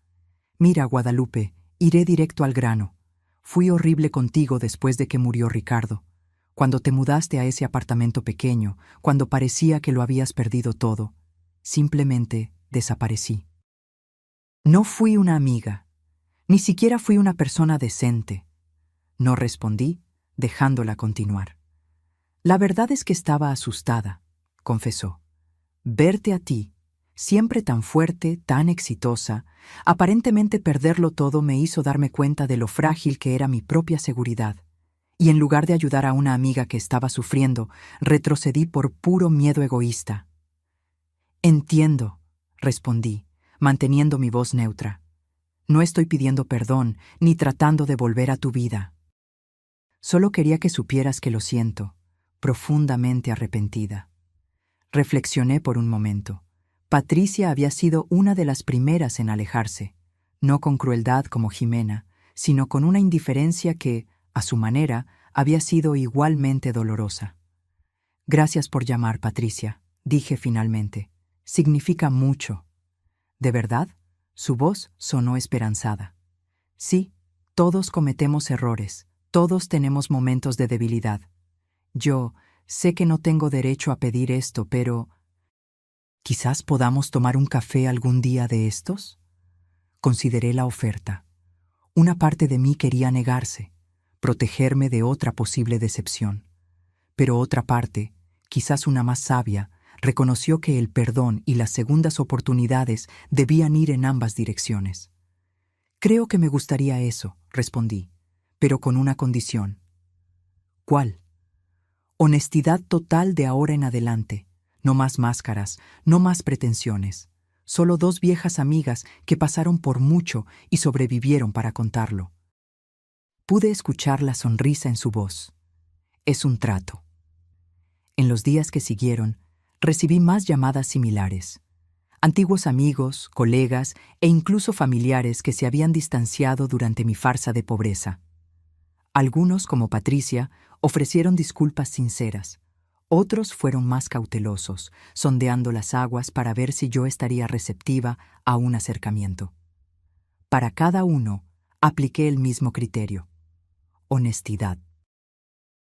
Mira, Guadalupe, iré directo al grano. Fui horrible contigo después de que murió Ricardo. Cuando te mudaste a ese apartamento pequeño, cuando parecía que lo habías perdido todo, simplemente desaparecí. No fui una amiga, ni siquiera fui una persona decente. No respondí, dejándola continuar. La verdad es que estaba asustada, confesó. Verte a ti, siempre tan fuerte, tan exitosa, aparentemente perderlo todo me hizo darme cuenta de lo frágil que era mi propia seguridad. Y en lugar de ayudar a una amiga que estaba sufriendo, retrocedí por puro miedo egoísta. Entiendo, respondí, manteniendo mi voz neutra. No estoy pidiendo perdón ni tratando de volver a tu vida. Solo quería que supieras que lo siento, profundamente arrepentida. Reflexioné por un momento. Patricia había sido una de las primeras en alejarse, no con crueldad como Jimena, sino con una indiferencia que, a su manera, había sido igualmente dolorosa. Gracias por llamar, Patricia, dije finalmente. Significa mucho. ¿De verdad? Su voz sonó esperanzada. Sí, todos cometemos errores, todos tenemos momentos de debilidad. Yo sé que no tengo derecho a pedir esto, pero ¿quizás podamos tomar un café algún día de estos? Consideré la oferta. Una parte de mí quería negarse, protegerme de otra posible decepción. Pero otra parte, quizás una más sabia, reconoció que el perdón y las segundas oportunidades debían ir en ambas direcciones. Creo que me gustaría eso, respondí, pero con una condición. ¿Cuál? Honestidad total de ahora en adelante. No más máscaras, no más pretensiones. Solo dos viejas amigas que pasaron por mucho y sobrevivieron para contarlo. Pude escuchar la sonrisa en su voz. Es un trato. En los días que siguieron, recibí más llamadas similares. Antiguos amigos, colegas e incluso familiares que se habían distanciado durante mi farsa de pobreza. Algunos, como Patricia, ofrecieron disculpas sinceras. Otros fueron más cautelosos, sondeando las aguas para ver si yo estaría receptiva a un acercamiento. Para cada uno, apliqué el mismo criterio: honestidad.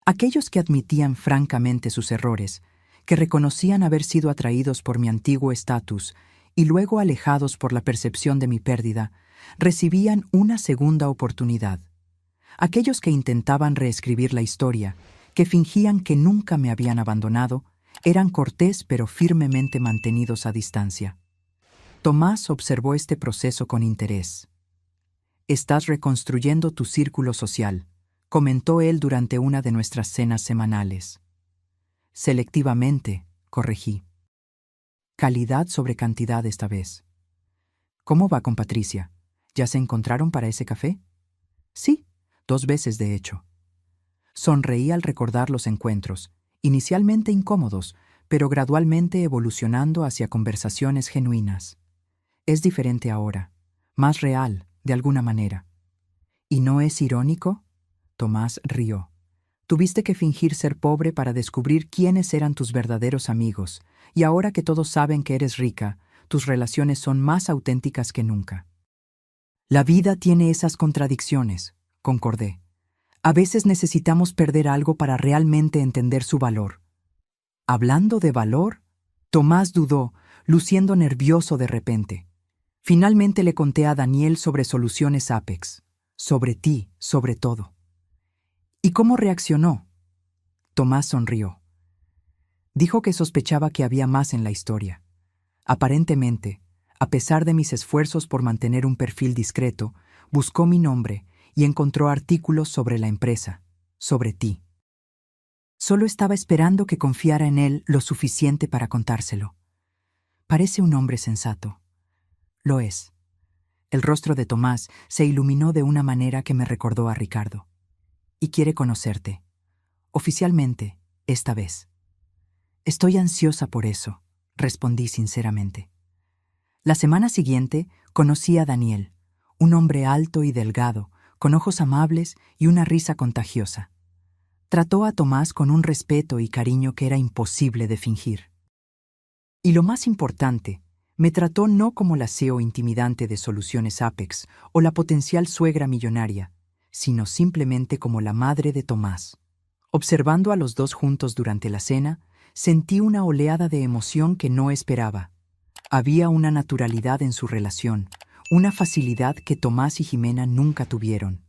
Aquellos que admitían francamente sus errores, que reconocían haber sido atraídos por mi antiguo estatus y luego alejados por la percepción de mi pérdida, recibían una segunda oportunidad. Aquellos que intentaban reescribir la historia, que fingían que nunca me habían abandonado, eran cortés pero firmemente mantenidos a distancia. Tomás observó este proceso con interés. «Estás reconstruyendo tu círculo social», comentó él durante una de nuestras cenas semanales. «Selectivamente», corregí. Calidad sobre cantidad esta vez. «¿Cómo va con Patricia? ¿Ya se encontraron para ese café?» «Sí, 2 veces de hecho». Sonreí al recordar los encuentros, inicialmente incómodos, pero gradualmente evolucionando hacia conversaciones genuinas. Es diferente ahora, más real, de alguna manera. ¿Y no es irónico? Tomás rió. Tuviste que fingir ser pobre para descubrir quiénes eran tus verdaderos amigos, y ahora que todos saben que eres rica, tus relaciones son más auténticas que nunca. La vida tiene esas contradicciones, concordé. A veces necesitamos perder algo para realmente entender su valor. Hablando de valor, Tomás dudó, luciendo nervioso de repente. Finalmente le conté a Daniel sobre Soluciones Apex, sobre ti, sobre todo. ¿Y cómo reaccionó? Tomás sonrió. Dijo que sospechaba que había más en la historia. Aparentemente, a pesar de mis esfuerzos por mantener un perfil discreto, buscó mi nombre y encontró artículos sobre la empresa, sobre ti. Solo estaba esperando que confiara en él lo suficiente para contárselo. Parece un hombre sensato. Lo es. El rostro de Tomás se iluminó de una manera que me recordó a Ricardo. Y quiere conocerte. Oficialmente, esta vez. Estoy ansiosa por eso, respondí sinceramente. La semana siguiente conocí a Daniel, un hombre alto y delgado, con ojos amables y una risa contagiosa. Trató a Tomás con un respeto y cariño que era imposible de fingir. Y lo más importante, me trató no como la CEO intimidante de Soluciones Apex o la potencial suegra millonaria, sino simplemente como la madre de Tomás. Observando a los dos juntos durante la cena, sentí una oleada de emoción que no esperaba. Había una naturalidad en su relación, una facilidad que Tomás y Jimena nunca tuvieron.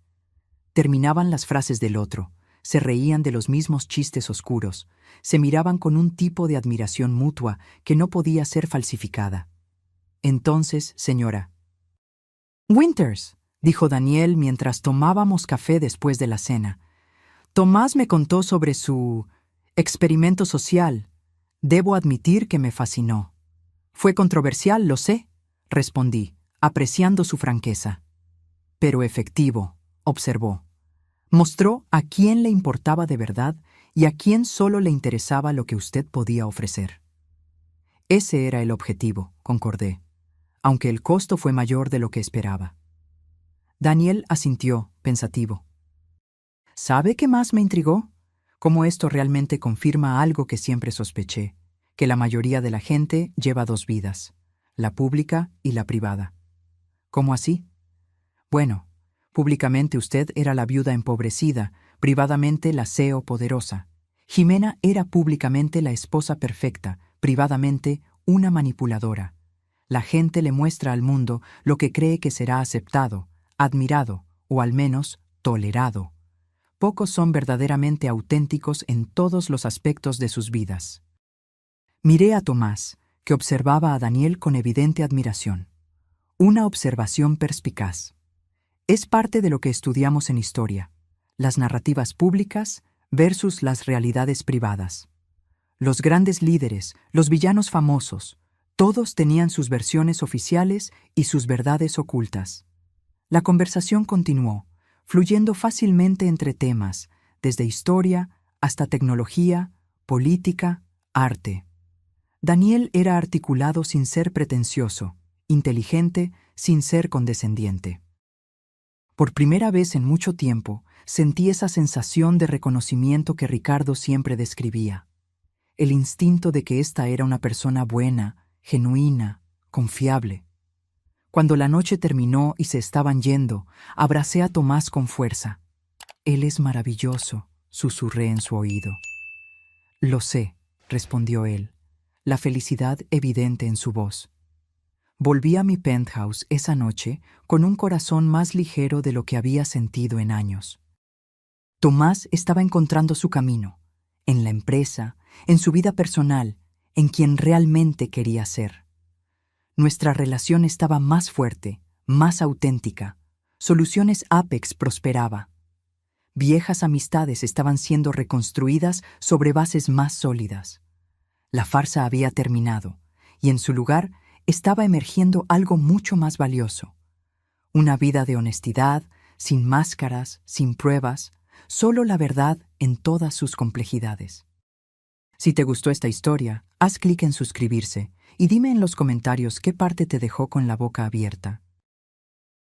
Terminaban las frases del otro, se reían de los mismos chistes oscuros, se miraban con un tipo de admiración mutua que no podía ser falsificada. Entonces, señora. «Winters», dijo Daniel mientras tomábamos café después de la cena. «Tomás me contó sobre su experimento social. Debo admitir que me fascinó». «Fue controversial, lo sé», respondí, apreciando su franqueza. «Pero efectivo», observó. Mostró a quién le importaba de verdad y a quién solo le interesaba lo que usted podía ofrecer. Ese era el objetivo, concordé, aunque el costo fue mayor de lo que esperaba. Daniel asintió, pensativo. ¿Sabe qué más me intrigó? Cómo esto realmente confirma algo que siempre sospeché, que la mayoría de la gente lleva 2 vidas, la pública y la privada. ¿Cómo así? Bueno, públicamente usted era la viuda empobrecida, privadamente la CEO poderosa. Jimena era públicamente la esposa perfecta, privadamente una manipuladora. La gente le muestra al mundo lo que cree que será aceptado, admirado o al menos tolerado. pocos son verdaderamente auténticos en todos los aspectos de sus vidas. Miré a Tomás, que observaba a Daniel con evidente admiración. Una observación perspicaz. Es parte de lo que estudiamos en historia, las narrativas públicas versus las realidades privadas. Los grandes líderes, los villanos famosos, todos tenían sus versiones oficiales y sus verdades ocultas. La conversación continuó, fluyendo fácilmente entre temas, desde historia hasta tecnología, política, arte. Daniel era articulado sin ser pretencioso, inteligente sin ser condescendiente. Por primera vez en mucho tiempo, sentí esa sensación de reconocimiento que Ricardo siempre describía. El instinto de que ésta era una persona buena, genuina, confiable. Cuando la noche terminó y se estaban yendo, abracé a Tomás con fuerza. «Él es maravilloso», susurré en su oído. «Lo sé», respondió él, la felicidad evidente en su voz. Volví a mi penthouse esa noche con un corazón más ligero de lo que había sentido en años. Tomás estaba encontrando su camino, en la empresa, en su vida personal, en quien realmente quería ser. Nuestra relación estaba más fuerte, más auténtica. Soluciones Apex prosperaba. Viejas amistades estaban siendo reconstruidas sobre bases más sólidas. La farsa había terminado, y en su lugar estaba emergiendo algo mucho más valioso. Una vida de honestidad, sin máscaras, sin pruebas, solo la verdad en todas sus complejidades. Si te gustó esta historia, haz clic en suscribirse y dime en los comentarios qué parte te dejó con la boca abierta.